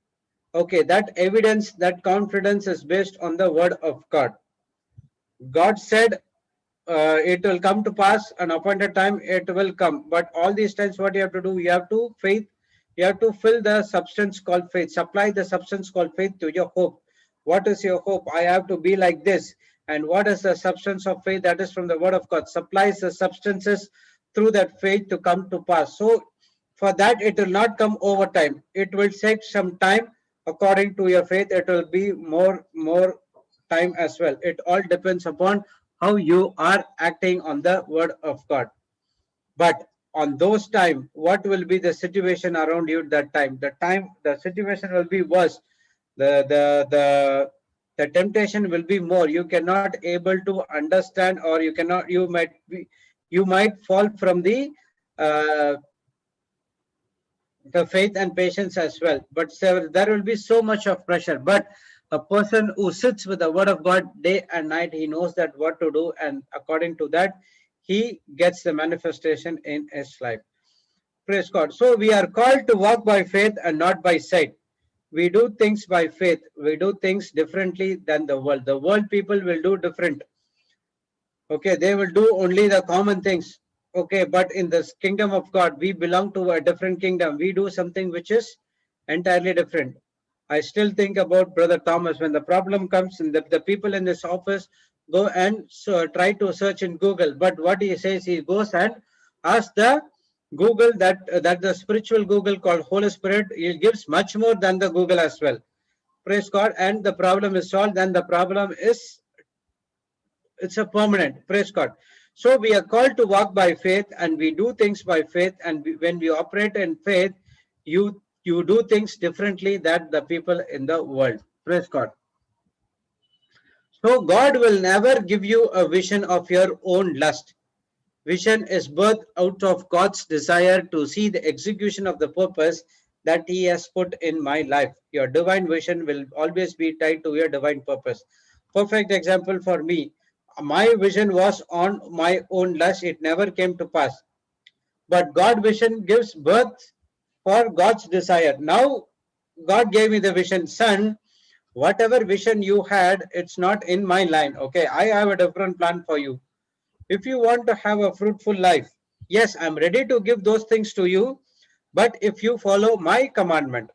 Okay, that evidence, that confidence is based on the word of God. God said it will come to pass, an appointed time it will come. But all these times, what you have to do, you have to faith, you have to fill the substance called faith, supply the substance called faith to your hope. What is your hope? I have to be like this. And what is the substance of faith? That is from the word of God. Supplies the substances through that faith to come to pass. So for that, it will not come over time. It will take some time. According to your faith, it will be more time as well. It all depends upon how you are acting on the word of God. But on those time, what will be the situation around you that time? The situation will be worse. The temptation will be more. You cannot able to understand, or you might fall from uh, the faith and patience as well. But there will be so much of pressure. But a person who sits with the word of God day and night, he knows that what to do, and according to that, he gets the manifestation in his life. Praise God. So we are called to walk by faith and not by sight. We do things by faith. We do things differently than the world. The world people will do different. Okay, they will do only the common things. Okay, but in this kingdom of God, we belong to a different kingdom. We do something which is entirely different. I still think about Brother Thomas. When the problem comes, and the people in this office go and try to search in Google. But what he says, he goes and asks the Google, that the spiritual Google called Holy Spirit. He gives much more than the Google as well. Praise God. And the problem is solved. Then the problem is, it's a permanent. Praise God. So we are called to walk by faith, and we do things by faith. And when we operate in faith, you do things differently than the people in the world. Praise God. So God will never give you a vision of your own lust. Vision is birthed out of God's desire to see the execution of the purpose that He has put in my life. Your divine vision will always be tied to your divine purpose. Perfect example for me. My vision was on my own lust. It never came to pass. But God's vision gives birth for God's desire. Now, God gave me the vision, son. Whatever vision you had, it's not in my line. Okay, I have a different plan for you. If you want to have a fruitful life, yes, I'm ready to give those things to you, but if you follow my commandment,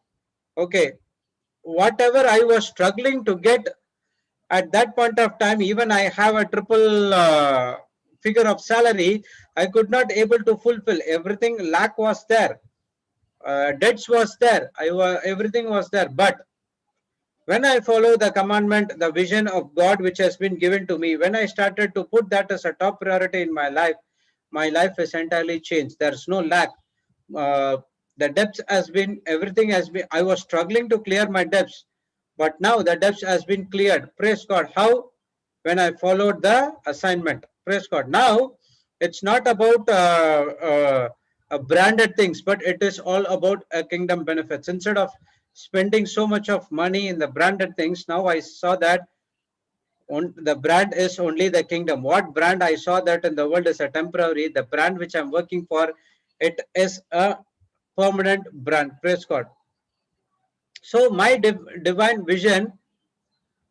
okay, whatever I was struggling to get at that point of time, even I have a triple figure of salary, I could not able to fulfill. Everything lack was there, debts was there, everything was there, but when I follow the commandment, the vision of God which has been given to me, when I started to put that as a top priority in my life is entirely changed. There's no lack. Uh, the debts has been, everything has been, I was struggling to clear my debts, but now the debts has been cleared. Praise God. How? When I followed the assignment. Praise God. Now, it's not about branded things, but it is all about kingdom benefits. Instead of spending so much of money in the branded things, now I saw that the brand is only the kingdom. What brand I saw that in the world is a temporary. The brand which I'm working for, it is a permanent brand. Praise God. So my divine vision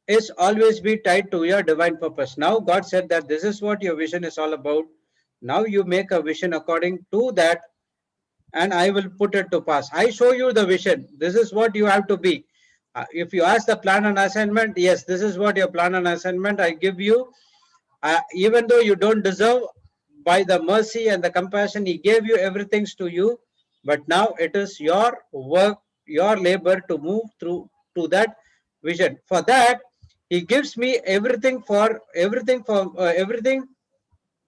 is always be tied to your divine purpose. Now God said that this is what your vision is all about. Now you make a vision according to that, and I will put it to pass. I show you the vision. This is what you have to be. If you ask the plan and assignment, yes, this is what your plan and assignment I give you. Even though you don't deserve, by the mercy and the compassion, He gave you everything to you. But now it is your work, your labor to move through to that vision. For that, He gives me everything everything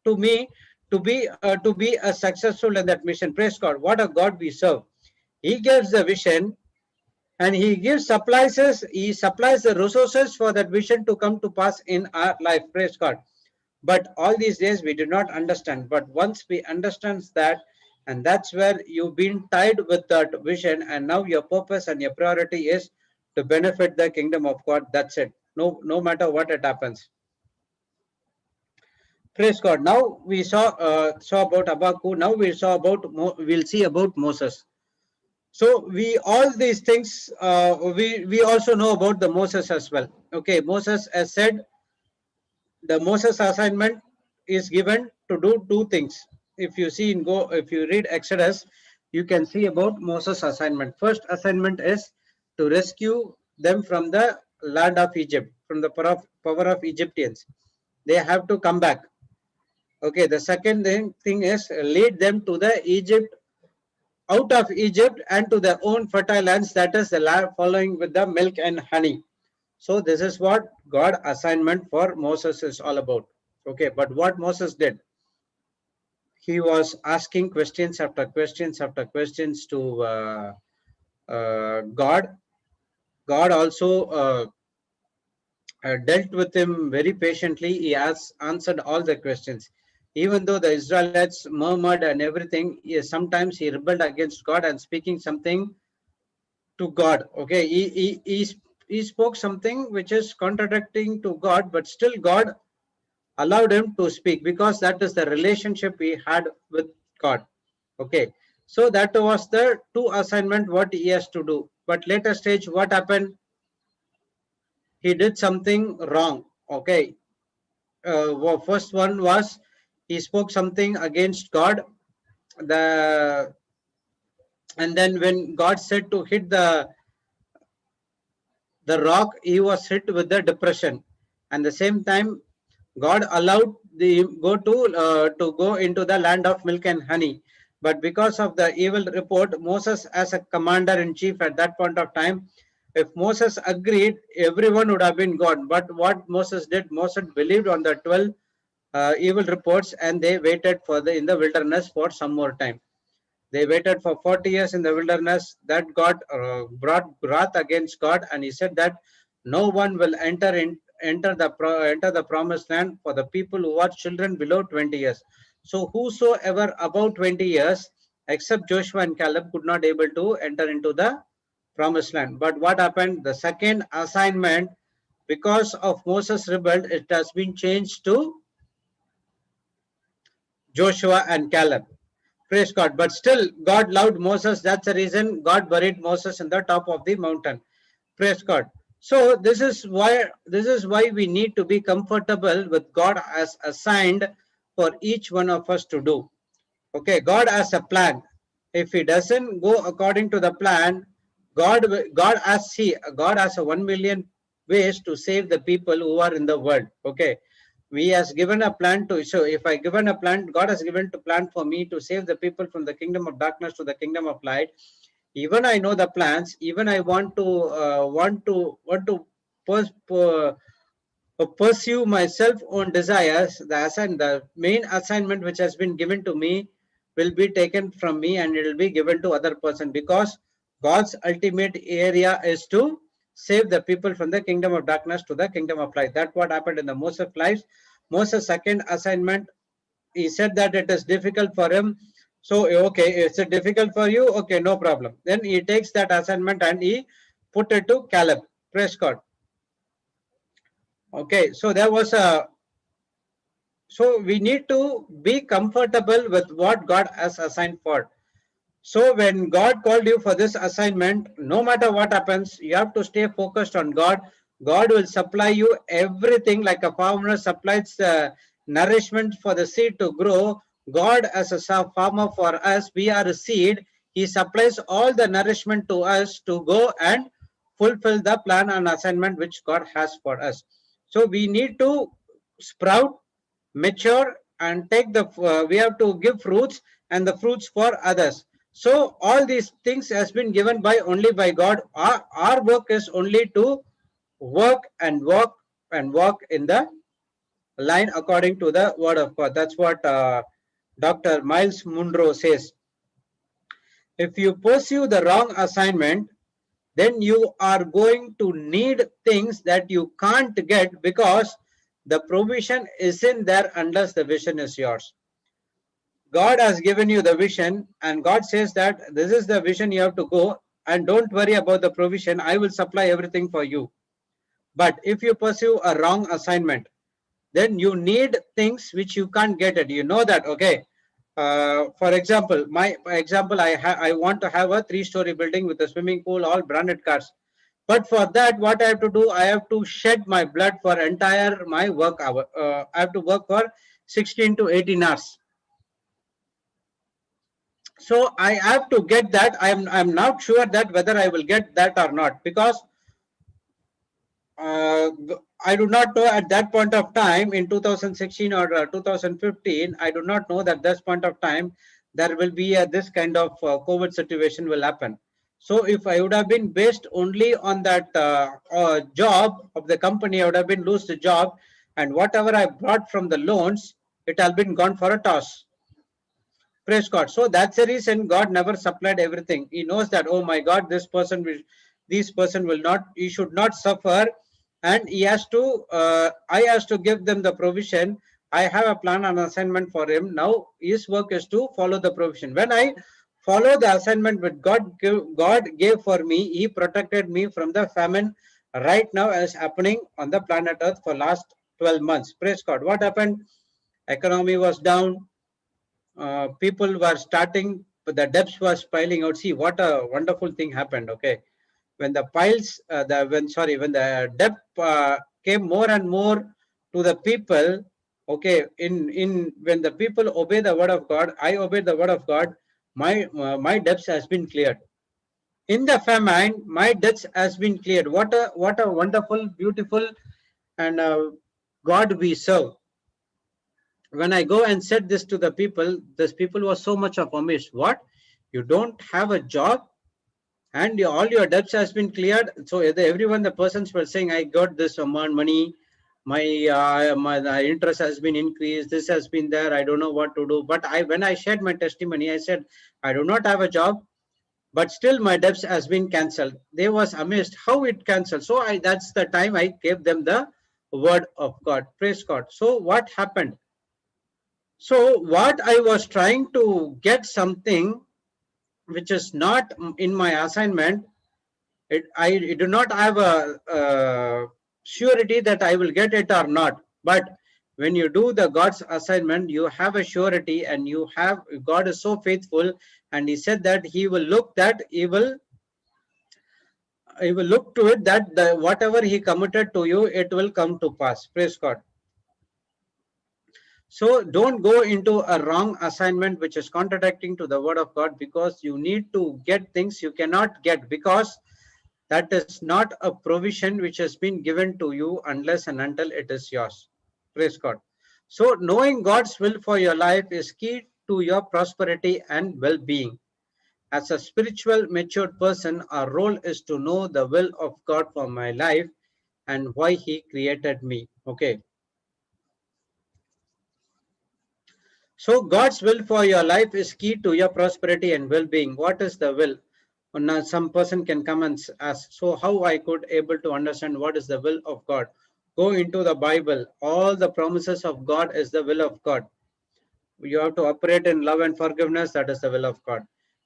to me to be a successful in that mission. Praise God. What a God we serve. He gives the vision, and he supplies the resources for that vision to come to pass in our life. Praise God. But all these days we do not understand. But once we understand that, and that's where you've been tied with that vision, and now your purpose and your priority is to benefit the kingdom of God. That's it. No matter what it happens. Praise God. Now we saw about Habakkuk. Now we'll see about Moses. So we all these things we also know about the Moses as well. Okay, Moses has said the Moses assignment is given to do two things. If you see if you read Exodus, you can see about Moses assignment. First assignment is to rescue them from the land of Egypt, from the power of Egyptians. They have to come back. Okay, the second thing is lead them to the Egypt, out of Egypt and to their own fertile lands, that is the land following with the milk and honey. So this is what God assignment for Moses is all about. Okay, but what Moses did, he was asking questions after questions after questions to God. God also dealt with him very patiently. He has answered all the questions. Even though the Israelites murmured and everything, sometimes he rebelled against God and speaking something to God. Okay, he spoke something which is contradicting to God, but still God allowed him to speak because that is the relationship he had with God. Okay, so that was the two assignment what he has to do. But later stage, what happened? He did something wrong. Okay, first one was he spoke something against God. And then when God said to hit the rock, he was hit with the depression. And the same time, God allowed the to go into the land of milk and honey. But because of the evil report, Moses as a commander in chief at that point of time, if Moses agreed, everyone would have been gone. But what Moses did, Moses believed on the 12 evil reports, and they waited for in the wilderness for some more time. They waited for 40 years in the wilderness. That God brought wrath against God, and he said that no one will enter the promised land for the people who are children below 20 years. So whosoever above 20 years, except Joshua and Caleb, could not able to enter into the promised land. But what happened? The second assignment, because of Moses rebelled, it has been changed to Joshua and Caleb. Praise God. But still, God loved Moses. That's the reason God buried Moses in the top of the mountain. Praise God. So this is why we need to be comfortable with God as assigned for each one of us to do. Okay, God has a plan. If he doesn't go according to the plan, God has a 1 million ways to save the people who are in the world. Okay, we has given a plan to, so if I given a plan, God has given a plan for me to save the people from the kingdom of darkness to the kingdom of light. Even I know the plans, even I want to pursue my self-own desires. The main assignment which has been given to me will be taken from me, and it will be given to other person, because God's ultimate area is to save the people from the kingdom of darkness to the kingdom of light. That's what happened in the Moses lives. Moses' second assignment, he said that it is difficult for him. So, okay, it's difficult for you. Okay, no problem. Then he takes that assignment and he put it to Caleb. Praise God. Okay, so there was so we need to be comfortable with what God has assigned for. So when God called you for this assignment, no matter what happens, you have to stay focused on God. God will supply you everything, like a farmer supplies nourishment for the seed to grow. God, as a farmer for us, we are a seed. He supplies all the nourishment to us to go and fulfill the plan and assignment which God has for us. So we need to sprout, mature, and take the we have to give fruits, and the fruits for others. So all these things has been given by only by God. Our work is only to work and walk and walk in the line according to the word of God. That's what Dr. Miles Munro says. If you pursue the wrong assignment, then you are going to need things that you can't get, because the provision isn't there unless the vision is yours. God has given you the vision, and God says that this is the vision you have to go, and don't worry about the provision. I will supply everything for you. But if you pursue a wrong assignment, then you need things which you can't get it. You know that, okay? For example, I want to have a 3-story building with a swimming pool, all branded cars. But for that, what I have to do, I have to shed my blood for entire my work hour. I have to work for 16 to 18 hours. So I have to get that. I'm not sure that whether I will get that or not, because I do not know at that point of time in 2016 or 2015. I do not know that this point of time there will be this kind of COVID situation will happen. So if I would have been based only on that job of the company, I would have been lose the job, and whatever I brought from the loans, it has been gone for a toss. Praise God. So that's the reason God never supplied everything. He knows that, oh my God, this person will not, he should not suffer, and he has to, I has to give them the provision. I have a plan and assignment for him. Now his work is to follow the provision. When I follow the assignment which God gave for me, he protected me from the famine right now as happening on the planet Earth for last 12 months. Praise God. What happened? Economy was down. People were starting, the debts was piling out. See what a wonderful thing happened. Okay, when the when the debt came more and more to the people. Okay, in when the people obey the word of God, I obey the word of God. My debts has been cleared. In the famine, my debts has been cleared. What a wonderful, beautiful, and God we serve. When I go and said this to the people, this people was so much of amazed. What? You don't have a job and all your debts has been cleared? So everyone, the persons were saying, I got this amount money, my interest has been increased, this has been there, I don't know what to do. But when I shared my testimony, I said I do not have a job, but still my debts has been cancelled. They was amazed how it cancelled. So that's the time I gave them the word of God. Praise God. So what happened? So what I was trying to get something which is not in my assignment, I do not have a surety that I will get it or not. But when you do the God's assignment, you have a surety, and you have, God is so faithful, and He said that He will look that He will look to it that whatever He committed to you, it will come to pass. Praise God. So don't go into a wrong assignment which is contradicting to the word of God, because you need to get things you cannot get, because that is not a provision which has been given to you unless and until it is yours. Praise God. So knowing God's will for your life is key to your prosperity and well-being. As a spiritual matured person, our role is to know the will of God for my life and why He created me. Okay. So God's will for your life is key to your prosperity and well-being. What is the will? Now some person can come and ask, so how I could able to understand what is the will of God? Go into the Bible. All the promises of God is the will of God. You have to operate in love and forgiveness. That is the will of God.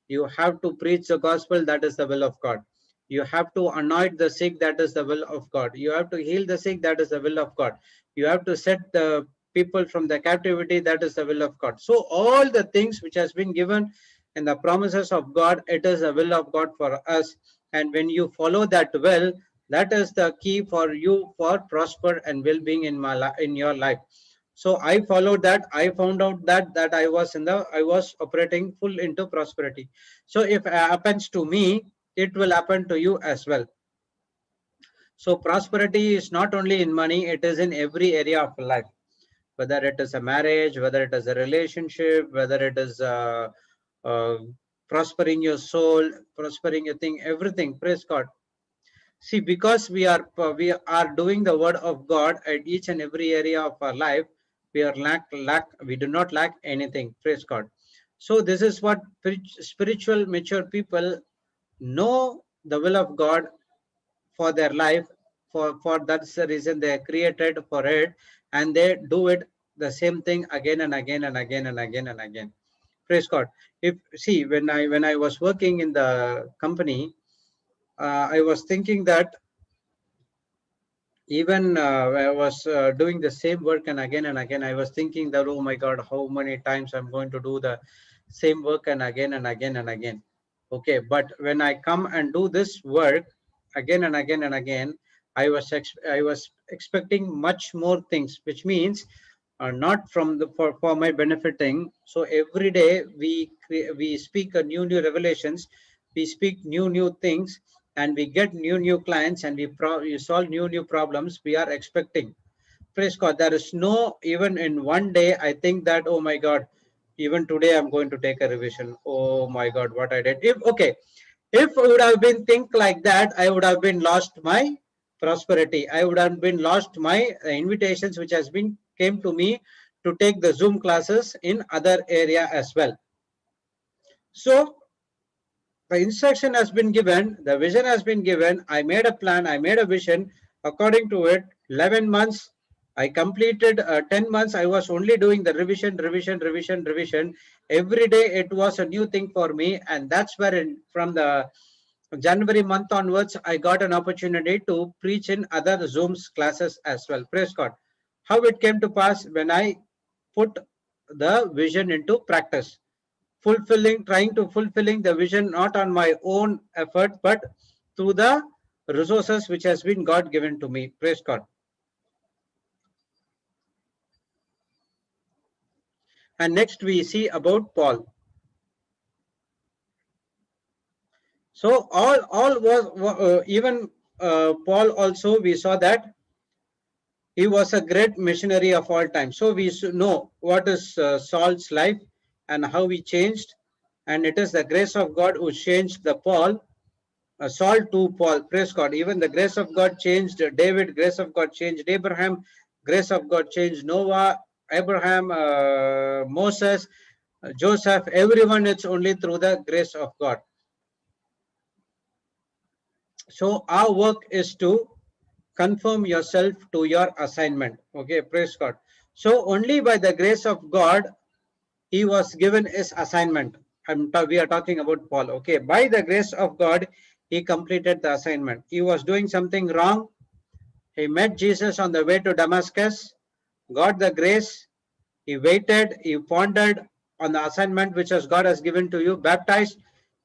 You have to preach the gospel. That is the will of God. You have to anoint the sick. That is the will of God. You have to heal the sick. That is the will of God. You have to set the people from the captivity. That is the will of God. So all the things which has been given in the promises of God, it is the will of God for us. And when you follow that will, that is the key for you for prosper and well-being in your life. So I followed that. I found out that I was operating full into prosperity. So if it happens to me, it will happen to you as well. So prosperity is not only in money, it is in every area of life. Whether it is a marriage, whether it is a relationship, whether it is uh, prospering your soul, prospering your thing, everything. Praise God. See, because we are doing the word of God at each and every area of our life, we do not lack anything. Praise God. So this is what spiritual mature people know the will of God for their life. For that's the reason they are created for it, and they do it the same thing again and again and again and again and again. Praise God. If see, when I was working in the company, I was thinking that even I was doing the same work, and again, I was thinking that, oh my God, how many times I'm going to do the same work and again and again and again. Okay, but when I come and do this work again and again and again, I was expecting much more things, which means not from the for my benefiting. So every day we speak a new revelations, we speak new things, and we get new clients, and we solve new problems we are expecting. Praise God. There is no, even in one day, I think that, oh my God, even today I'm going to take a revision. Oh my God, what I did. If I would have been think like that, I would have been lost my prosperity. I would have been lost my invitations which has been came to me to take the Zoom classes in other area as well. So the instruction has been given, the vision has been given, I made a plan, I made a vision. According to it, 11 months, I completed 10 months, I was only doing the revision. Every day it was a new thing for me, and that's where from the January month onwards, I got an opportunity to preach in other Zooms classes as well. Praise God. How it came to pass when I put the vision into practice, trying to fulfilling the vision not on my own effort, but through the resources which has been God given to me. Praise God. And next we see about Paul. So all was even Paul also, we saw that he was a great missionary of all time. So we know what is Saul's life and how he changed, and it is the grace of God who changed the Paul. Saul to Paul. Praise God. Even the grace of God changed David, grace of God changed Abraham, Grace of God changed Noah, Abraham, Moses, Joseph, everyone. It's only through the grace of God. So our work is to conform yourself to your assignment. Okay, praise God. So only by the grace of God, he was given his assignment. We are talking about Paul. Okay, by the grace of God, he completed the assignment. He was doing something wrong. He met Jesus on the way to Damascus, got the grace. He waited, he pondered on the assignment which God has given to you, baptized.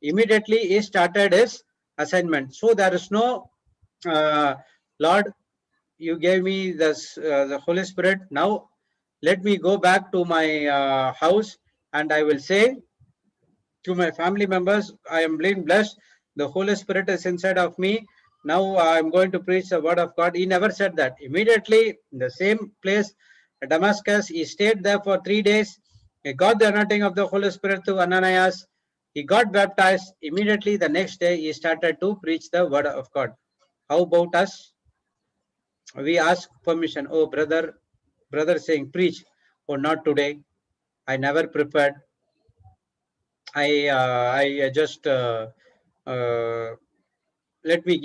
Immediately he started his assignment. So there is no, Lord, you gave me this, the Holy Spirit. Now let me go back to my house and I will say to my family members, I am being blessed. The Holy Spirit is inside of me. Now I'm going to preach the word of God. He never said that. Immediately in the same place, Damascus, he stayed there for 3 days. He got the anointing of the Holy Spirit through Ananias. He got baptized. Immediately the next day, he started to preach the word of God. How about us? We ask permission. Oh, brother saying, preach. Oh, not today. I never prepared. I just let me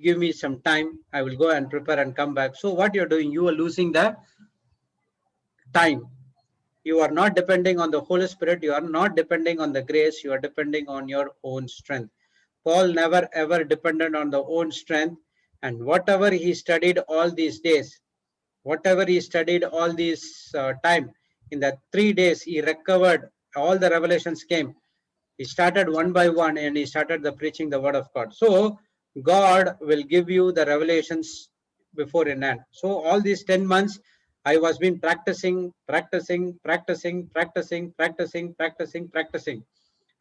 give me some time. I will go and prepare and come back. So what you're doing, you are losing the time. You are not depending on the Holy Spirit. You are not depending on the grace. You are depending on your own strength. Paul never ever depended on the own strength, and whatever he studied all these days, whatever he studied all this time, in the 3 days he recovered. All the revelations came. He started one by one and he started the preaching the word of God. So God will give you the revelations before in hand. So all these 10 months, I was been practicing.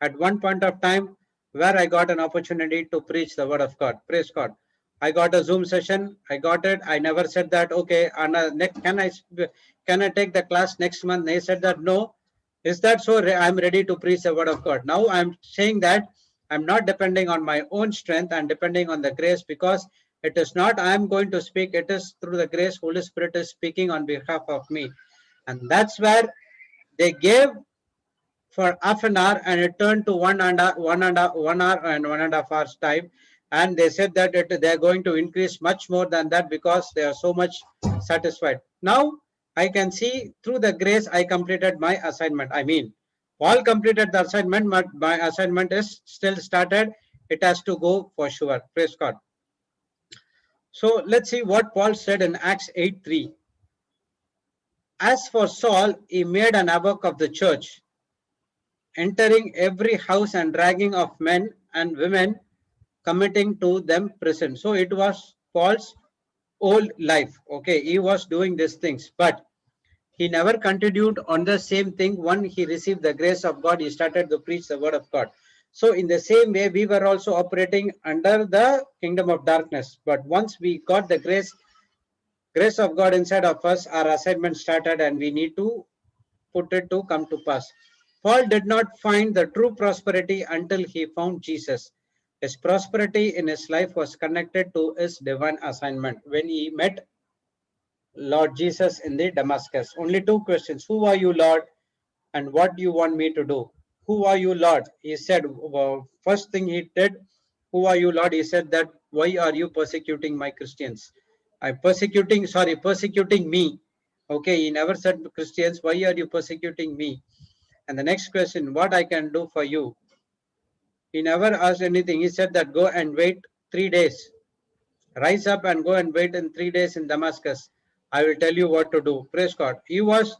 At one point of time, where I got an opportunity to preach the word of God. Praise God. I got a Zoom session. I got it. I never said that, okay, next, can I take the class next month? They said that, no. Is that so? I'm ready to preach the word of God. Now I'm saying that I'm not depending on my own strength. I'm depending on the grace, because it is not I'm going to speak. It is through the grace. Holy Spirit is speaking on behalf of me. And that's where they gave for half an hour and it turned to 1 hour and 1.5 hours time. And they said that they're going to increase much more than that because they are so much satisfied. Now I can see through the grace I completed my assignment. I mean, Paul completed the assignment, but my assignment is still started. It has to go for sure. Praise God. So let's see what Paul said in Acts 8:3. As for Saul, he made an havoc of the church, entering every house and dragging of men and women, committing to them prison. So it was Paul's old life. Okay, he was doing these things, but he never continued on the same thing. When he received the grace of God, he started to preach the word of God. So in the same way, we were also operating under the kingdom of darkness. But once we got the grace of God inside of us, our assignment started and we need to put it to come to pass. Paul did not find the true prosperity until he found Jesus. His prosperity in his life was connected to his divine assignment. When he met Lord Jesus in the Damascus, only two questions. Who are you, Lord? And what do you want me to do? Who are you, Lord? He said, first thing he did, who are you, Lord? He said that, why are you persecuting my Christians? Persecuting me. Okay, he never said Christians, why are you persecuting me? And the next question, what I can do for you? He never asked anything. He said that go and wait 3 days. Rise up and go and wait in 3 days in Damascus. I will tell you what to do. Praise God. He was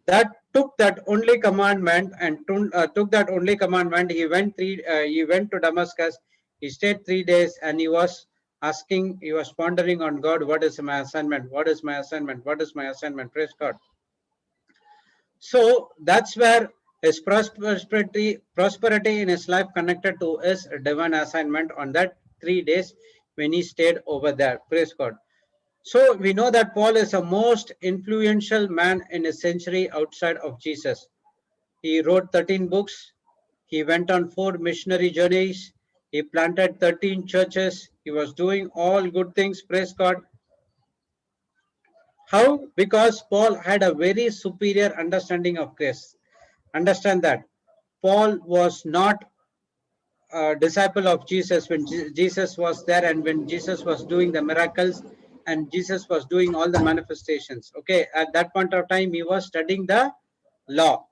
that took that only commandment and took that only commandment. He went to Damascus. He stayed 3 days and he was asking, he was pondering on God, what is my assignment? What is my assignment? What is my assignment? Praise God. So that's where his prosperity in his life connected to his divine assignment on that 3 days when he stayed over there. Praise God. So we know that Paul is the most influential man in a century outside of Jesus. He wrote 13 books. He went on 4 missionary journeys. He planted 13 churches. He was doing all good things. Praise God. How? Because Paul had a very superior understanding of grace. Understand that. Paul was not a disciple of Jesus when Jesus was there and when Jesus was doing the miracles and Jesus was doing all the manifestations. Okay, at that point of time, he was studying the law.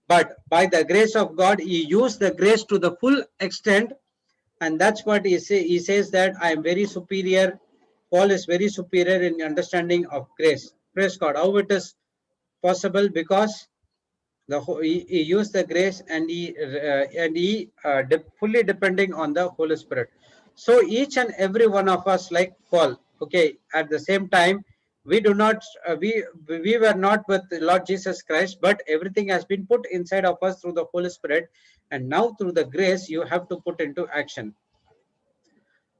But by the grace of God, he used the grace to the full extent, and that's what he says that I am very superior. Paul is very superior in understanding of grace. Praise God. How it is possible? Because he used the grace and he fully depending on the Holy Spirit. So each and every one of us, like Paul, okay, at the same time, we do not we were not with the Lord Jesus Christ, but everything has been put inside of us through the Holy Spirit, and now through the grace you have to put into action.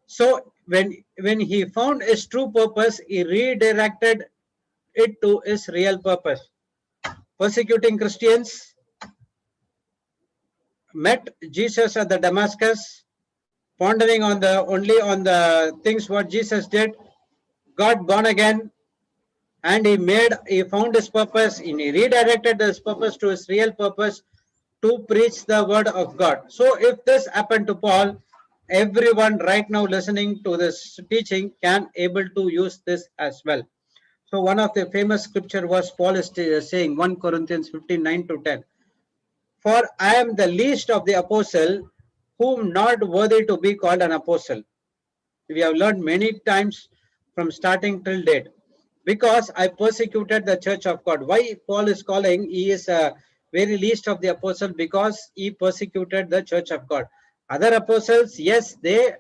So when he found his true purpose, he redirected it to his real purpose. Persecuting Christians, met Jesus at the Damascus, pondering on the only on the things what Jesus did, got born again, and he found his purpose, and he redirected his purpose to his real purpose to preach the word of God. So if this happened to Paul, everyone right now listening to this teaching can able to use this as well. So one of the famous scripture was Paul is saying 1 Corinthians 15:9-10. For I am the least of the apostle, whom not worthy to be called an apostle. We have learned many times from starting till date. Because I persecuted the church of God. Why Paul is calling, he is a very least of the apostle, because he persecuted the church of God. Other apostles, yes, they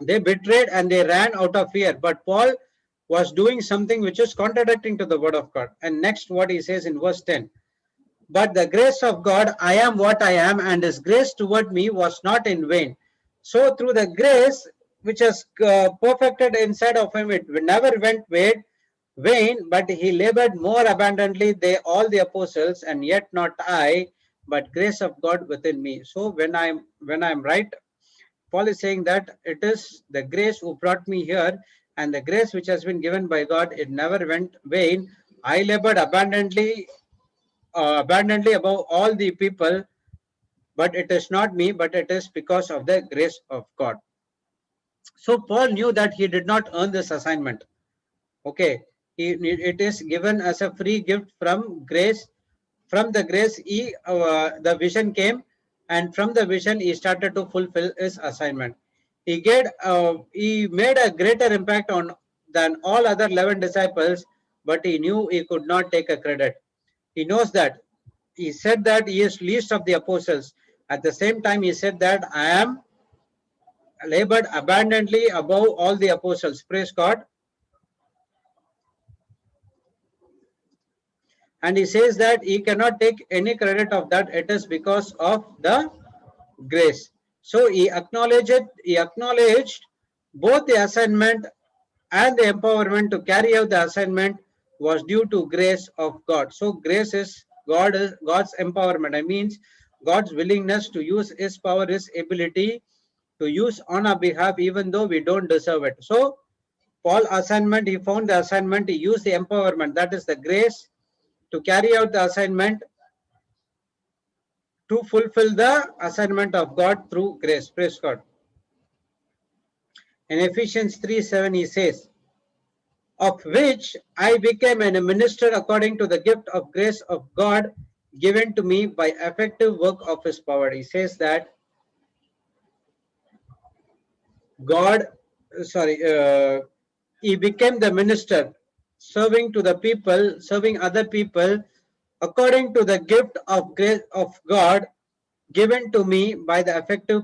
betrayed and they ran out of fear. But Paul was doing something which is contradicting to the word of God. And next what he says in verse 10. But the grace of God, I am what I am, and his grace toward me was not in vain. So through the grace which is perfected inside of him, it never went vain, but he labored more abundantly than all the apostles, and yet not I, but grace of God within me. So when I'm right, Paul is saying that it is the grace who brought me here, and the grace which has been given by God, it never went vain. I labored abundantly above all the people, but it is not me, but it is because of the grace of God. So Paul knew that he did not earn this assignment. Okay, it is given as a free gift from grace. From the grace, the vision came, and from the vision, he started to fulfill his assignment. He made a greater impact on than all other 11 disciples, but he knew he could not take a credit. He knows that. He said that he is least of the apostles. At the same time, he said that I am labored abundantly above all the apostles. Praise God. And he says that he cannot take any credit of that. It is because of the grace. So he acknowledged both the assignment and the empowerment to carry out the assignment was due to grace of God. So grace is God's empowerment. I means God's willingness to use his power, his ability to use on our behalf, even though we don't deserve it. So Paul assignment, he found the assignment, he used the empowerment, that is the grace, to carry out the assignment, to fulfill the assignment of God through grace. Praise God. In Ephesians 3:7 he says, of which I became a minister according to the gift of grace of God given to me by effective work of his power. He says that he became the minister, serving to the people, serving other people according to the gift of grace of God given to me by the effective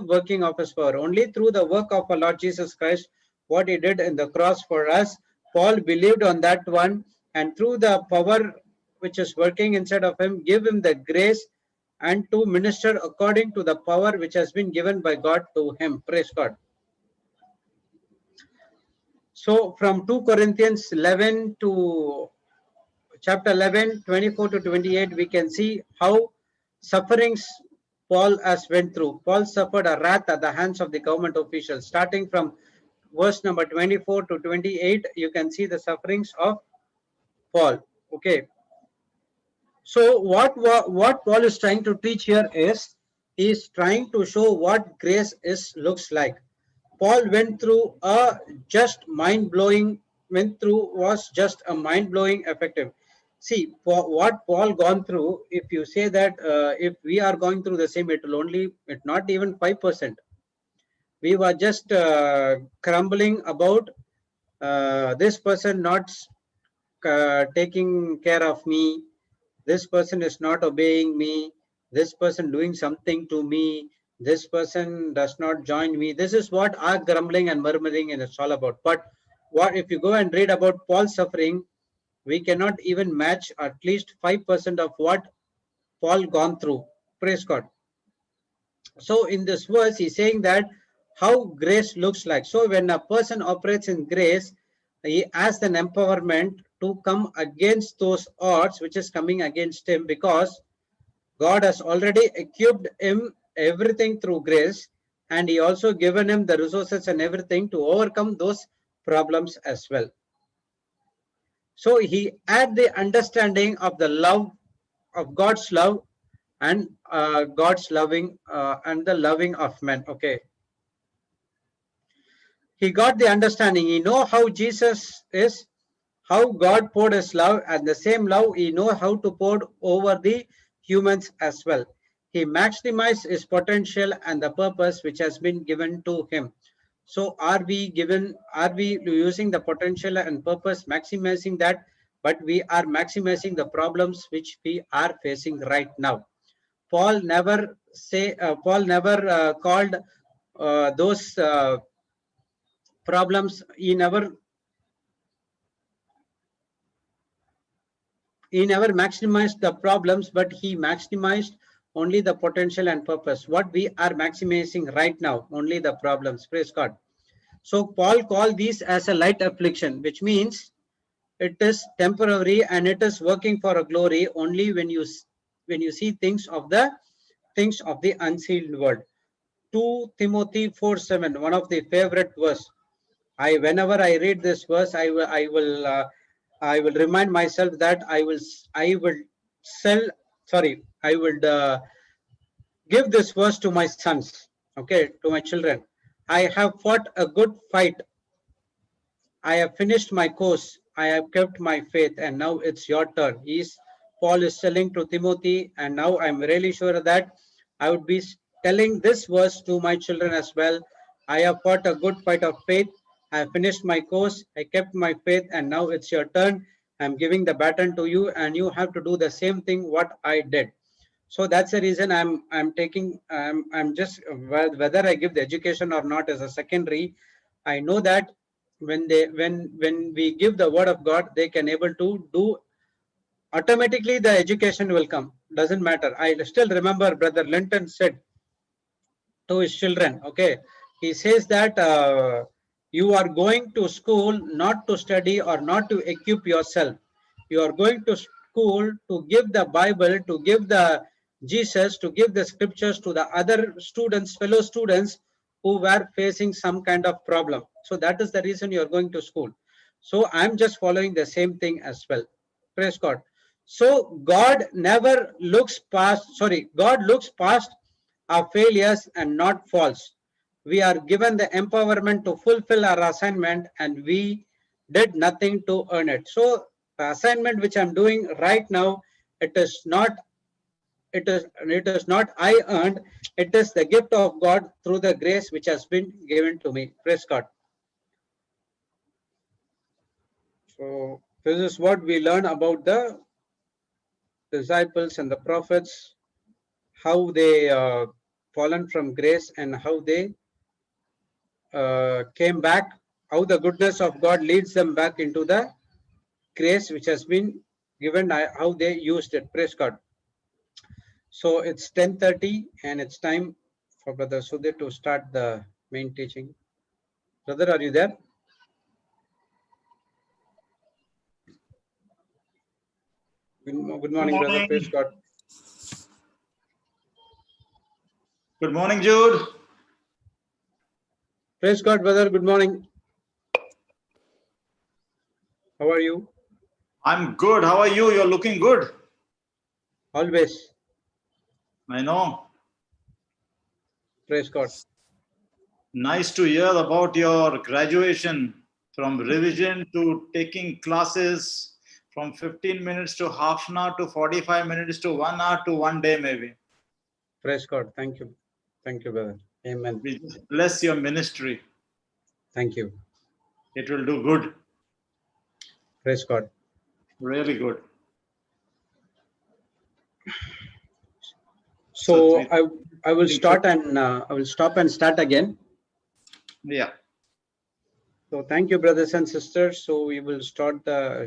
working of his power. Only through the work of our Lord Jesus Christ, what he did in the cross for us, Paul believed on that one, and through the power which is working inside of him, give him the grace and to minister according to the power which has been given by God to him. Praise God. So from 2 Corinthians 11 to chapter 11, 24-28, we can see how sufferings Paul has went through. Paul suffered a wrath at the hands of the government officials, starting from verse number 24 to 28, you can see the sufferings of Paul. Okay. So what Paul is trying to teach here is, he is trying to show what grace is looks like. Paul went through a just mind-blowing, was just a mind-blowing effective. See, what Paul gone through, if you say that if we are going through the same, it will only, it not even 5%. We were just crumbling about this person not taking care of me, this person is not obeying me, this person doing something to me, this person does not join me. This is what our grumbling and murmuring is all about. But what if you go and read about Paul's suffering, we cannot even match at least 5% of what Paul gone through. Praise God. So in this verse, he's saying that how grace looks like. So when a person operates in grace, he has an empowerment to come against those odds which is coming against him, because God has already equipped him everything through grace, and he also given him the resources and everything to overcome those problems as well. So he had the understanding of the love of God's love and God's loving and the loving of men. Okay. He got the understanding. He know how Jesus is, how God poured his love, and the same love he know how to pour over the humans as well. He maximized his potential and the purpose which has been given to him. So are we using the potential and purpose, maximizing that, but we are maximizing the problems which we are facing right now. Paul never called those problems. He never maximized the problems, but he maximized only the potential and purpose. What we are maximizing right now, only the problems. Praise God. So Paul called these as a light affliction, which means it is temporary and it is working for a glory only when you see things of the unseen world. 2 Timothy 4:7, one of the favorite verse. Whenever I read this verse, I will remind myself that I will give this verse to my sons, okay, to my children. I have fought a good fight. I have finished my course. I have kept my faith, and now it's your turn. Paul is telling to Timothy, and now I'm really sure that I would be telling this verse to my children as well. I have fought a good fight of faith. I have finished my course. I kept my faith, and now it's your turn. I'm giving the baton to you, and you have to do the same thing what I did. So that's the reason I'm just, whether I give the education or not is a secondary. I know that when we give the word of God, they can able to do, automatically the education will come. Doesn't matter. I still remember Brother Linton said to his children, okay, he says that you are going to school not to study or not to equip yourself. You are going to school to give the Bible, to give the Jesus, to give the scriptures to the other students, fellow students who were facing some kind of problem. So that is the reason you are going to school. So I'm just following the same thing as well. Praise God. So God never looks past, God looks past our failures and not faults. We are given the empowerment to fulfill our assignment, and we did nothing to earn it. So the assignment which I'm doing right now, it is not I earned, it is the gift of God through the grace which has been given to me. Praise God. So this is what we learn about the disciples and the prophets, how they fallen from grace and how they came back, how the goodness of God leads them back into the grace which has been given, how they used it. Praise God. So it's 10:30 and it's time for Brother Sudhir to start the main teaching. Brother, are you there? Good morning, brother. Praise God. Good morning, Jude. Praise God, brother. Good morning. How are you? I'm good. How are you? You're looking good. Always. I know. Praise God. Nice to hear about your graduation from revision to taking classes from 15 minutes to half an hour to 45 minutes to 1 hour to 1 day maybe. Praise God. Thank you. Thank you, brother. Amen. We just bless your ministry. Thank you. It will do good. Praise God. Really good. So I will start and I will stop and start again. Yeah. So thank you, brothers and sisters. So we will start the